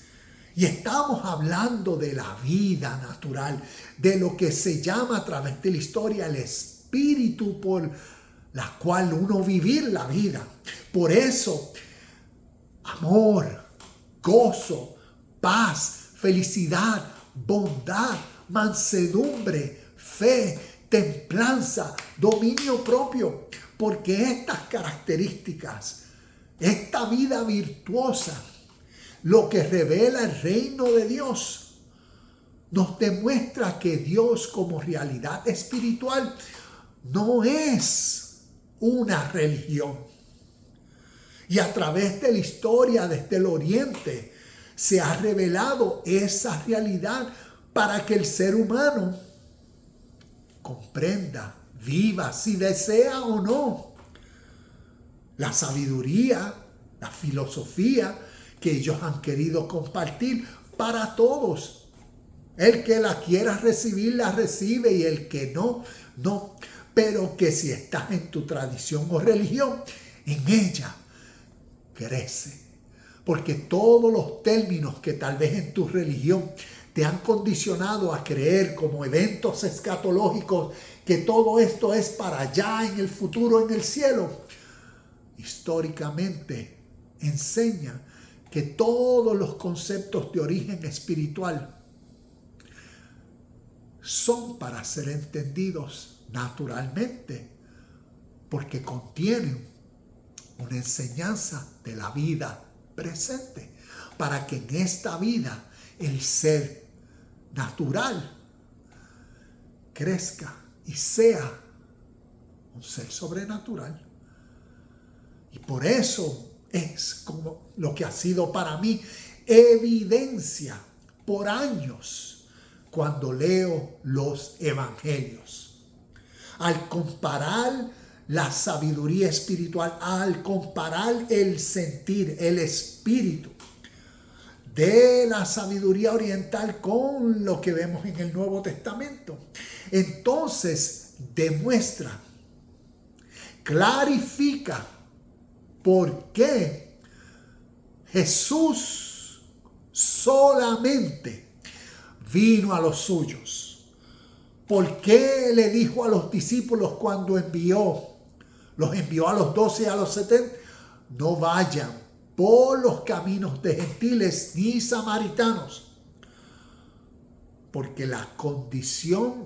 Y estamos hablando de la vida natural, de lo que se llama a través de la historia el espíritu por la cual uno vivir la vida. Por eso, amor, gozo, paz, felicidad, bondad, mansedumbre, fe, templanza, dominio propio, porque estas características, esta vida virtuosa, lo que revela el reino de Dios, nos demuestra que Dios como realidad espiritual no es una religión. Y a través de la historia desde el oriente se ha revelado esa realidad para que el ser humano comprenda, viva, si desea o no, la sabiduría, la filosofía que ellos han querido compartir para todos. El que la quiera recibir, la recibe, y el que no, no. Pero que si estás en tu tradición o religión, en ella crece. Porque todos los términos que tal vez en tu religión te han condicionado a creer como eventos escatológicos, que todo esto es para allá en el futuro, en el cielo, históricamente enseña que todos los conceptos de origen espiritual son para ser entendidos naturalmente, porque contienen una enseñanza de la vida presente, para que en esta vida el ser natural crezca y sea un ser sobrenatural. Y por eso es como lo que ha sido para mí evidencia por años cuando leo los evangelios. Al comparar la sabiduría espiritual, al comparar el sentir, el espíritu de la sabiduría oriental con lo que vemos en el Nuevo Testamento, entonces demuestra, clarifica por qué Jesús solamente vino a los suyos. ¿Por qué le dijo a los discípulos cuando los envió a los 12 y a los 70? No vayan por los caminos de gentiles ni samaritanos. Porque la condición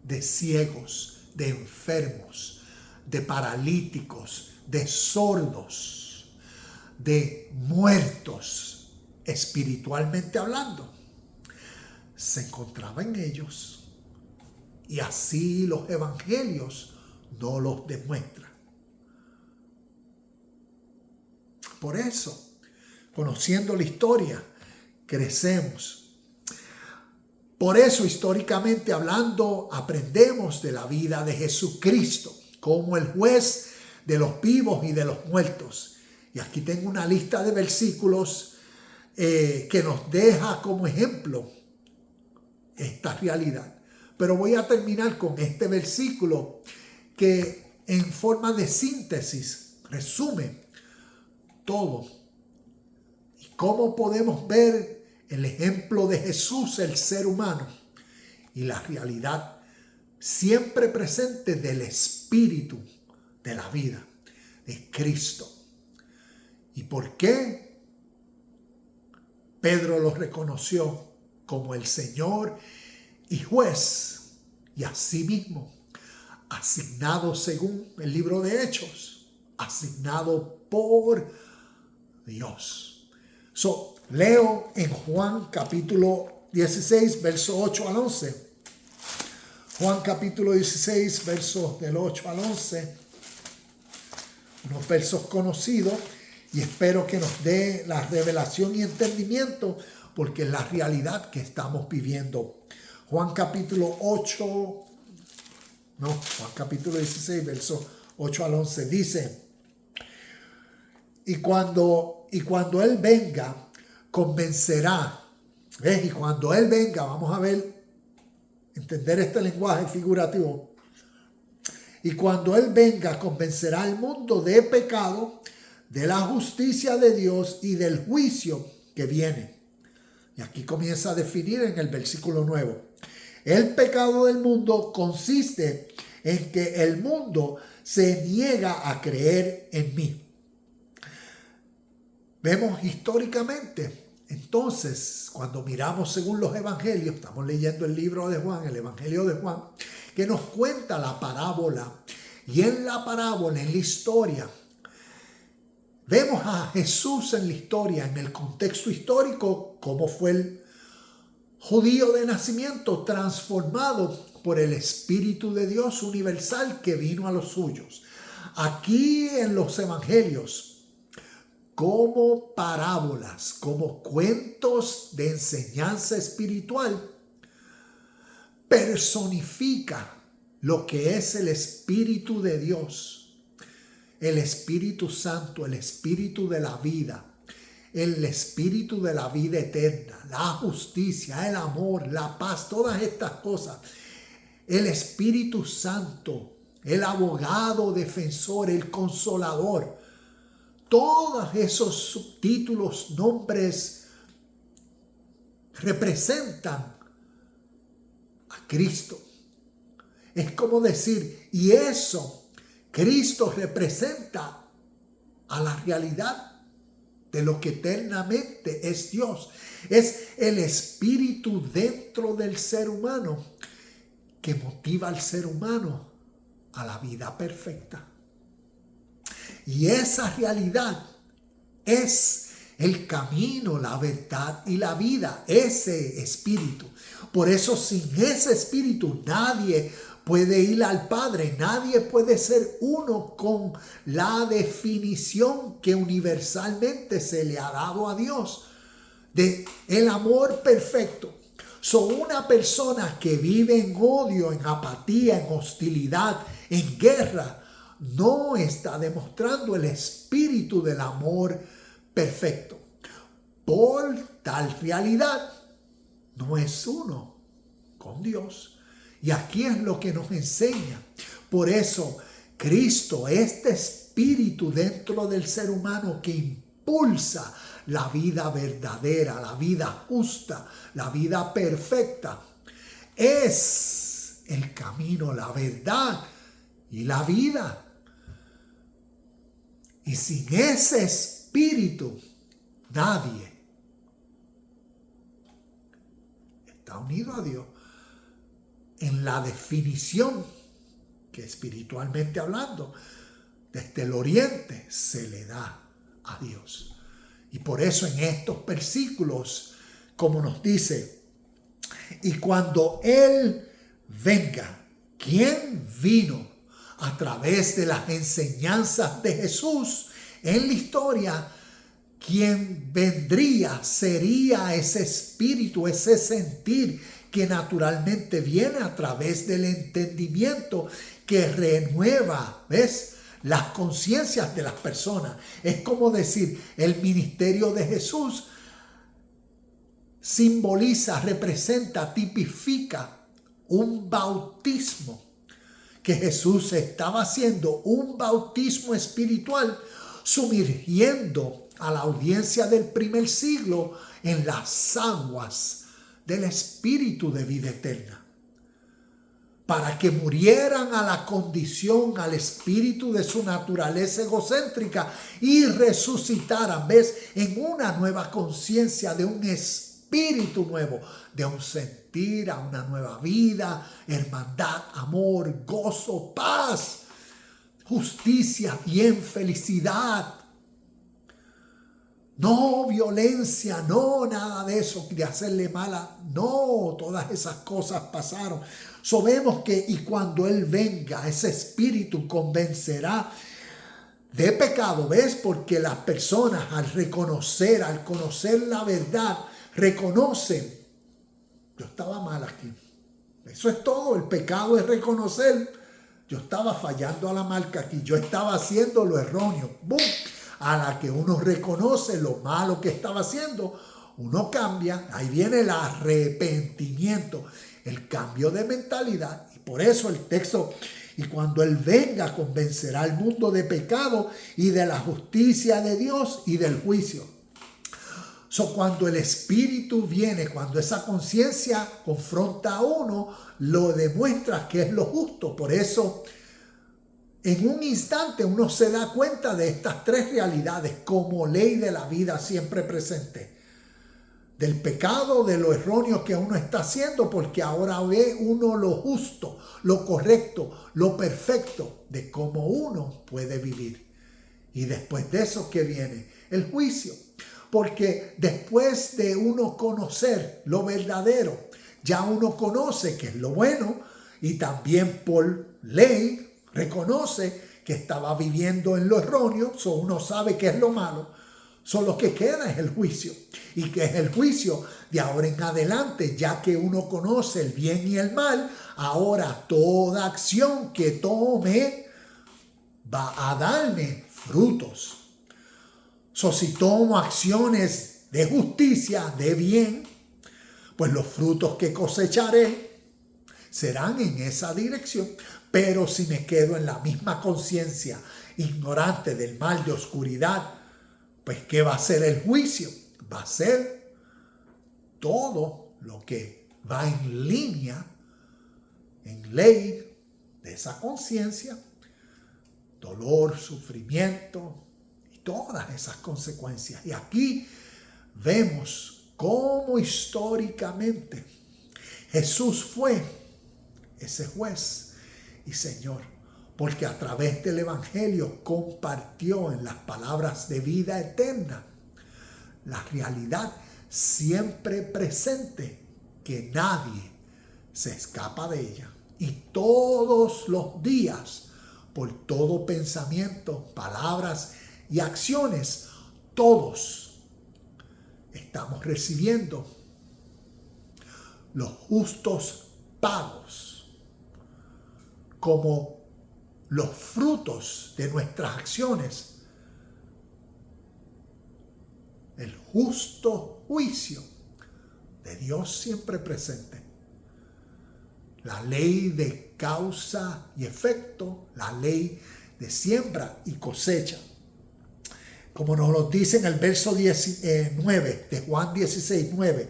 de ciegos, de enfermos, de paralíticos, de sordos, de muertos, espiritualmente hablando, se encontraba en ellos, y así los evangelios no los demuestran. Por eso, conociendo la historia, crecemos. Por eso, históricamente hablando, aprendemos de la vida de Jesucristo como el juez de los vivos y de los muertos. Y aquí tengo una lista de versículos que nos deja como ejemplo esta realidad. Pero voy a terminar con este versículo que en forma de síntesis resume todo. Y cómo podemos ver el ejemplo de Jesús, el ser humano, y la realidad siempre presente del espíritu de la vida, de Cristo. ¿Y por qué Pedro lo reconoció como el Señor y juez, y asimismo asignado según el libro de Hechos, asignado por Dios? Leo en Juan capítulo 16, verso 8 al 11. Juan capítulo 16, versos del 8 al 11. Unos versos conocidos, y espero que nos dé la revelación y entendimiento, porque es la realidad que estamos viviendo. Juan capítulo 16, versos 8 al 11 dice: Y cuando Él venga, convencerá. ¿Ves? Y cuando Él venga, vamos a entender este lenguaje figurativo. Y cuando Él venga, convencerá al mundo de pecado, de la justicia de Dios y del juicio que viene. Y aquí comienza a definir en el versículo 9. El pecado del mundo consiste en que el mundo se niega a creer en mí. Vemos históricamente, entonces, cuando miramos según los evangelios, estamos leyendo el libro de Juan, el evangelio de Juan, que nos cuenta la parábola. Y en la parábola, en la historia, vemos a Jesús en la historia, en el contexto histórico, cómo fue el judío de nacimiento transformado por el Espíritu de Dios universal que vino a los suyos. Aquí en los evangelios, como parábolas, como cuentos de enseñanza espiritual, personifica lo que es el Espíritu de Dios, el Espíritu Santo, el Espíritu de la vida, el espíritu de la vida eterna, la justicia, el amor, la paz, todas estas cosas. El Espíritu Santo, el abogado defensor, el consolador. Todos esos subtítulos, nombres, representan a Cristo. Es como decir, y eso, Cristo representa a la realidad de lo que eternamente es Dios. Es el espíritu dentro del ser humano que motiva al ser humano a la vida perfecta. Y esa realidad es el camino, la verdad y la vida, ese espíritu. Por eso sin ese espíritu nadie puede ir al Padre, nadie puede ser uno con la definición que universalmente se le ha dado a Dios de el amor perfecto. Una persona que vive en odio, en apatía, en hostilidad, en guerra, no está demostrando el espíritu del amor perfecto. Por tal realidad, no es uno con Dios. Y aquí es lo que nos enseña. Por eso, Cristo, este espíritu dentro del ser humano que impulsa la vida verdadera, la vida justa, la vida perfecta, es el camino, la verdad y la vida. Y sin ese espíritu, nadie está unido a Dios en la definición que espiritualmente hablando, desde el oriente se le da a Dios. Y por eso en estos versículos, como nos dice, y cuando Él venga, ¿quién vino a través de las enseñanzas de Jesús en la historia? Quien vendría sería ese espíritu, ese sentir que naturalmente viene a través del entendimiento que renueva, ¿ves?, las conciencias de las personas. Es como decir, el ministerio de Jesús simboliza, representa, tipifica un bautismo que Jesús estaba haciendo, un bautismo espiritual, sumergiendo a la audiencia del primer siglo en las aguas del espíritu de vida eterna, para que murieran a la condición, al espíritu de su naturaleza egocéntrica y resucitaran, ¿ves?, en una nueva conciencia de un espíritu nuevo, de un sentir, a una nueva vida, hermandad, amor, gozo, paz, justicia, bien, felicidad. No violencia, no nada de eso, de hacerle mala, no, todas esas cosas pasaron. Vemos que y cuando Él venga, ese espíritu convencerá de pecado, ¿ves? Porque las personas al conocer la verdad, reconocen, yo estaba mal aquí. Eso es todo, el pecado es reconocer, yo estaba fallando a la marca aquí, yo estaba haciendo lo erróneo. ¡Bum! A la que uno reconoce lo malo que estaba haciendo, uno cambia, ahí viene el arrepentimiento, el cambio de mentalidad. Y por eso el texto, y cuando Él venga, convencerá al mundo de pecado y de la justicia de Dios y del juicio. Cuando el Espíritu viene, cuando esa conciencia confronta a uno, lo demuestra que es lo justo. Por eso, en un instante uno se da cuenta de estas tres realidades como ley de la vida siempre presente. Del pecado, de lo erróneo que uno está haciendo, porque ahora ve uno lo justo, lo correcto, lo perfecto de cómo uno puede vivir. Y después de eso, ¿qué viene? El juicio. Porque después de uno conocer lo verdadero, ya uno conoce qué es lo bueno y también por ley reconoce que estaba viviendo en lo erróneo, uno sabe qué es lo malo. Lo que queda es el juicio. ¿Y qué es el juicio? De ahora en adelante, ya que uno conoce el bien y el mal, ahora toda acción que tome va a darme frutos. Si tomo acciones de justicia, de bien, pues los frutos que cosecharé serán en esa dirección. Pero si me quedo en la misma conciencia, ignorante del mal de oscuridad, pues ¿qué va a ser el juicio? Va a ser todo lo que va en línea, en ley de esa conciencia, dolor, sufrimiento y todas esas consecuencias. Y aquí vemos cómo históricamente Jesús fue ese juez y Señor, porque a través del Evangelio compartió en las palabras de vida eterna la realidad siempre presente, que nadie se escapa de ella. Y todos los días, por todo pensamiento, palabras y acciones, todos estamos recibiendo los justos pagos como los frutos de nuestras acciones, el justo juicio de Dios siempre presente. La ley de causa y efecto, la ley de siembra y cosecha. Como nos lo dice en el verso 9 de Juan 16:9,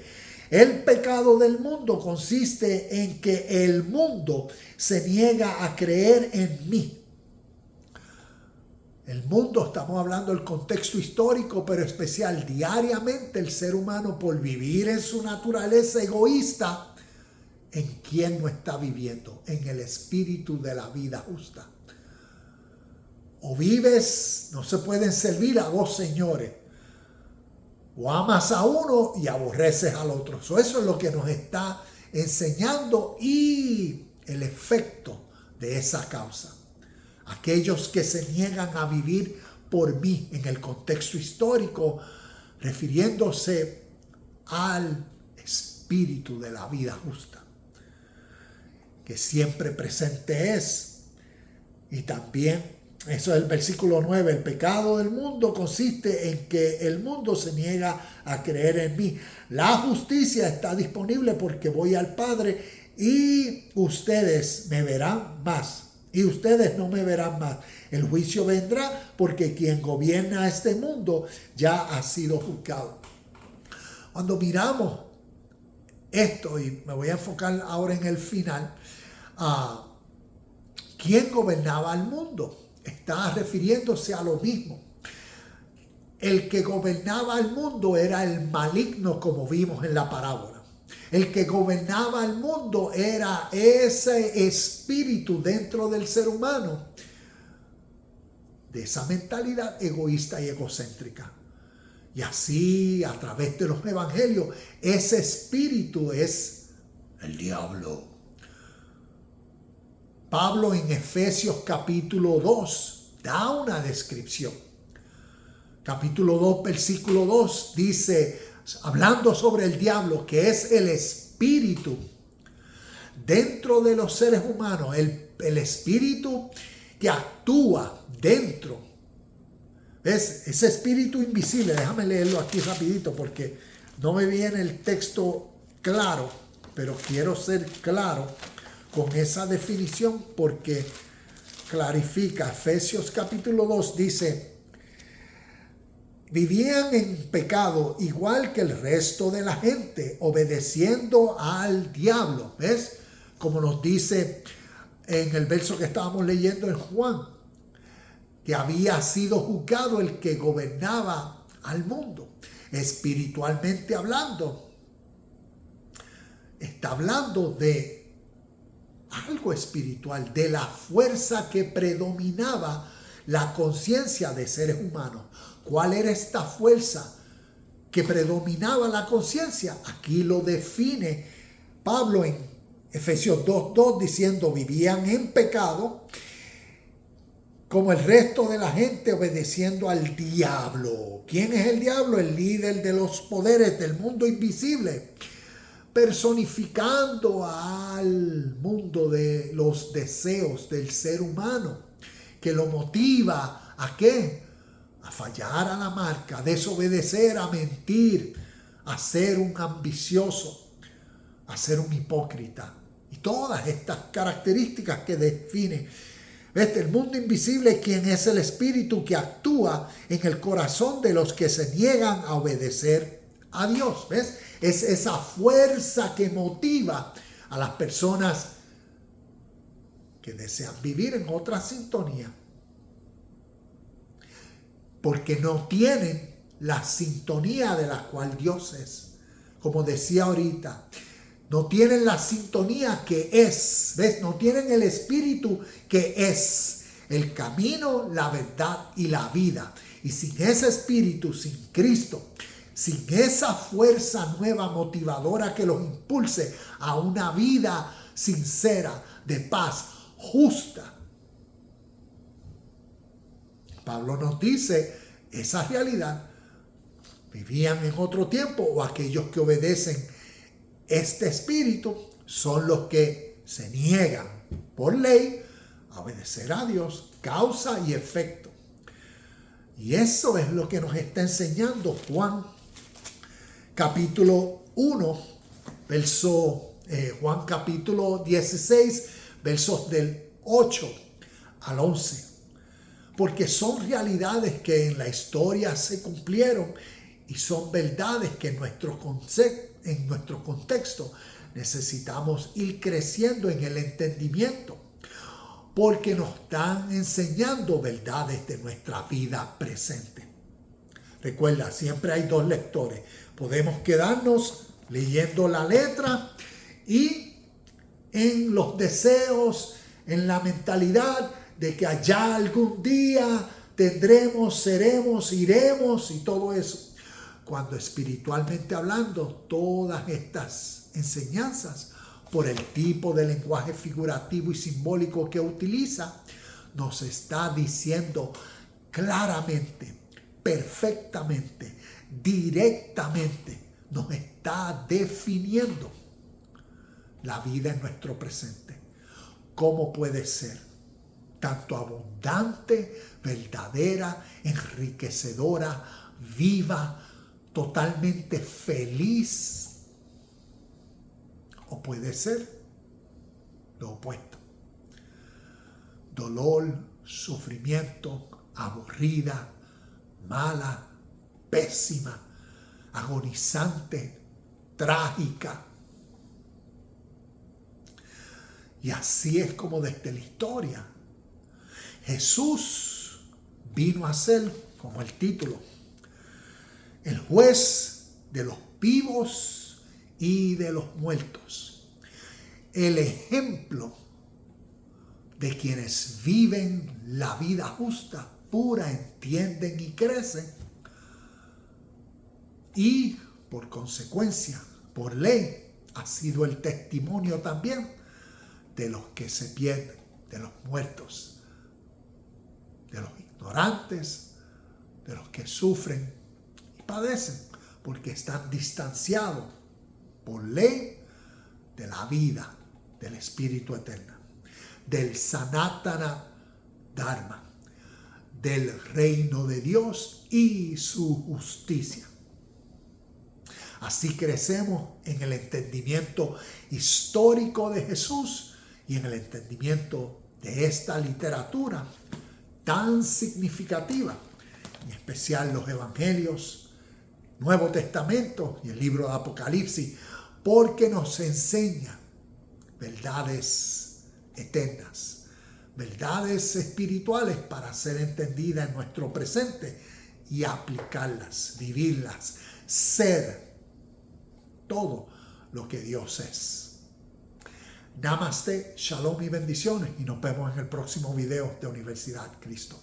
el pecado del mundo consiste en que el mundo se niega a creer en mí. El mundo, estamos hablando del contexto histórico, pero especial. Diariamente el ser humano, por vivir en su naturaleza egoísta, ¿en quién no está viviendo? En el espíritu de la vida justa. O vives, no se pueden servir a dos señores. O amas a uno y aborreces al otro. Eso es lo que nos está enseñando y el efecto de esa causa. Aquellos que se niegan a vivir por mí en el contexto histórico, refiriéndose al espíritu de la vida justa, que siempre presente es. Y también, eso es el versículo 9, el pecado del mundo consiste en que el mundo se niega a creer en mí. La justicia está disponible porque voy al Padre y ustedes me verán más. Y ustedes no me verán más. El juicio vendrá porque quien gobierna este mundo ya ha sido juzgado. Cuando miramos esto, y me voy a enfocar ahora en el final, ¿quién gobernaba el mundo? Está refiriéndose a lo mismo. El que gobernaba el mundo era el maligno, como vimos en la parábola. El que gobernaba el mundo era ese espíritu dentro del ser humano, de esa mentalidad egoísta y egocéntrica. Y así, a través de los evangelios, ese espíritu es el diablo. Pablo en Efesios capítulo 2 da una descripción. Capítulo 2, versículo 2 dice, hablando sobre el diablo, que es el espíritu dentro de los seres humanos, el espíritu que actúa dentro. ¿Ves? Ese espíritu invisible, déjame leerlo aquí rapidito porque no me viene el texto claro, pero quiero ser claro con esa definición porque clarifica. Efesios capítulo 2 dice, vivían en pecado igual que el resto de la gente, obedeciendo al diablo. ¿Ves? Como nos dice en el verso que estábamos leyendo en Juan, que había sido juzgado el que gobernaba al mundo. Espiritualmente hablando, está hablando de algo espiritual, de la fuerza que predominaba la conciencia de seres humanos. ¿Cuál era esta fuerza que predominaba la conciencia? Aquí lo define Pablo en Efesios 2:2 diciendo, vivían en pecado como el resto de la gente, obedeciendo al diablo. ¿Quién es el diablo? El líder de los poderes del mundo invisible, personificando al mundo de los deseos del ser humano, que lo motiva ¿a qué? a fallar a la marca, a desobedecer, a mentir, a ser un ambicioso, a ser un hipócrita. Y todas estas características que definen. ¿Ves? El mundo invisible es quien es el espíritu que actúa en el corazón de los que se niegan a obedecer a Dios. ¿Ves? Es esa fuerza que motiva a las personas que desean vivir en otra sintonía, porque no tienen la sintonía de la cual Dios es. Como decía ahorita, no tienen la sintonía que es, ¿ves? No tienen el espíritu que es el camino, la verdad y la vida. Y sin ese espíritu, sin Cristo, sin esa fuerza nueva motivadora que los impulse a una vida sincera, de paz, justa. Pablo nos dice esa realidad. Vivían en otro tiempo, o aquellos que obedecen este espíritu son los que se niegan por ley a obedecer a Dios, causa y efecto. Y eso es lo que nos está enseñando Juan capítulo 1, Juan capítulo 16, versos del 8 al 11. Porque son realidades que en la historia se cumplieron y son verdades que en nuestro contexto necesitamos ir creciendo en el entendimiento, porque nos están enseñando verdades de nuestra vida presente. Recuerda, siempre hay dos lectores. Podemos quedarnos leyendo la letra y en los deseos, en la mentalidad de que allá algún día tendremos, seremos, iremos y todo eso. Cuando espiritualmente hablando, todas estas enseñanzas, por el tipo de lenguaje figurativo y simbólico que utiliza, nos está diciendo claramente, perfectamente, directamente, nos está definiendo la vida en nuestro presente. ¿Cómo puede ser tanto abundante, verdadera, enriquecedora, viva, totalmente feliz? O puede ser lo opuesto. Dolor, sufrimiento, aburrida, mala, pésima, agonizante, trágica. Y así es como desde la historia Jesús vino a ser, como el título, el juez de los vivos y de los muertos. El ejemplo de quienes viven la vida justa, pura, entienden y crecen. Y por consecuencia, por ley, ha sido el testimonio también de los que se pierden, de los muertos, de los ignorantes, de los que sufren y padecen, porque están distanciados por ley de la vida, del Espíritu Eterno, del Sanatana Dharma, del reino de Dios y su justicia. Así crecemos en el entendimiento histórico de Jesús y en el entendimiento de esta literatura tan significativa, en especial los evangelios, Nuevo Testamento y el libro de Apocalipsis, porque nos enseña verdades eternas, verdades espirituales para ser entendidas en nuestro presente y aplicarlas, vivirlas, ser todo lo que Dios es. Namaste, shalom y bendiciones, y nos vemos en el próximo video de Universidad Cristo.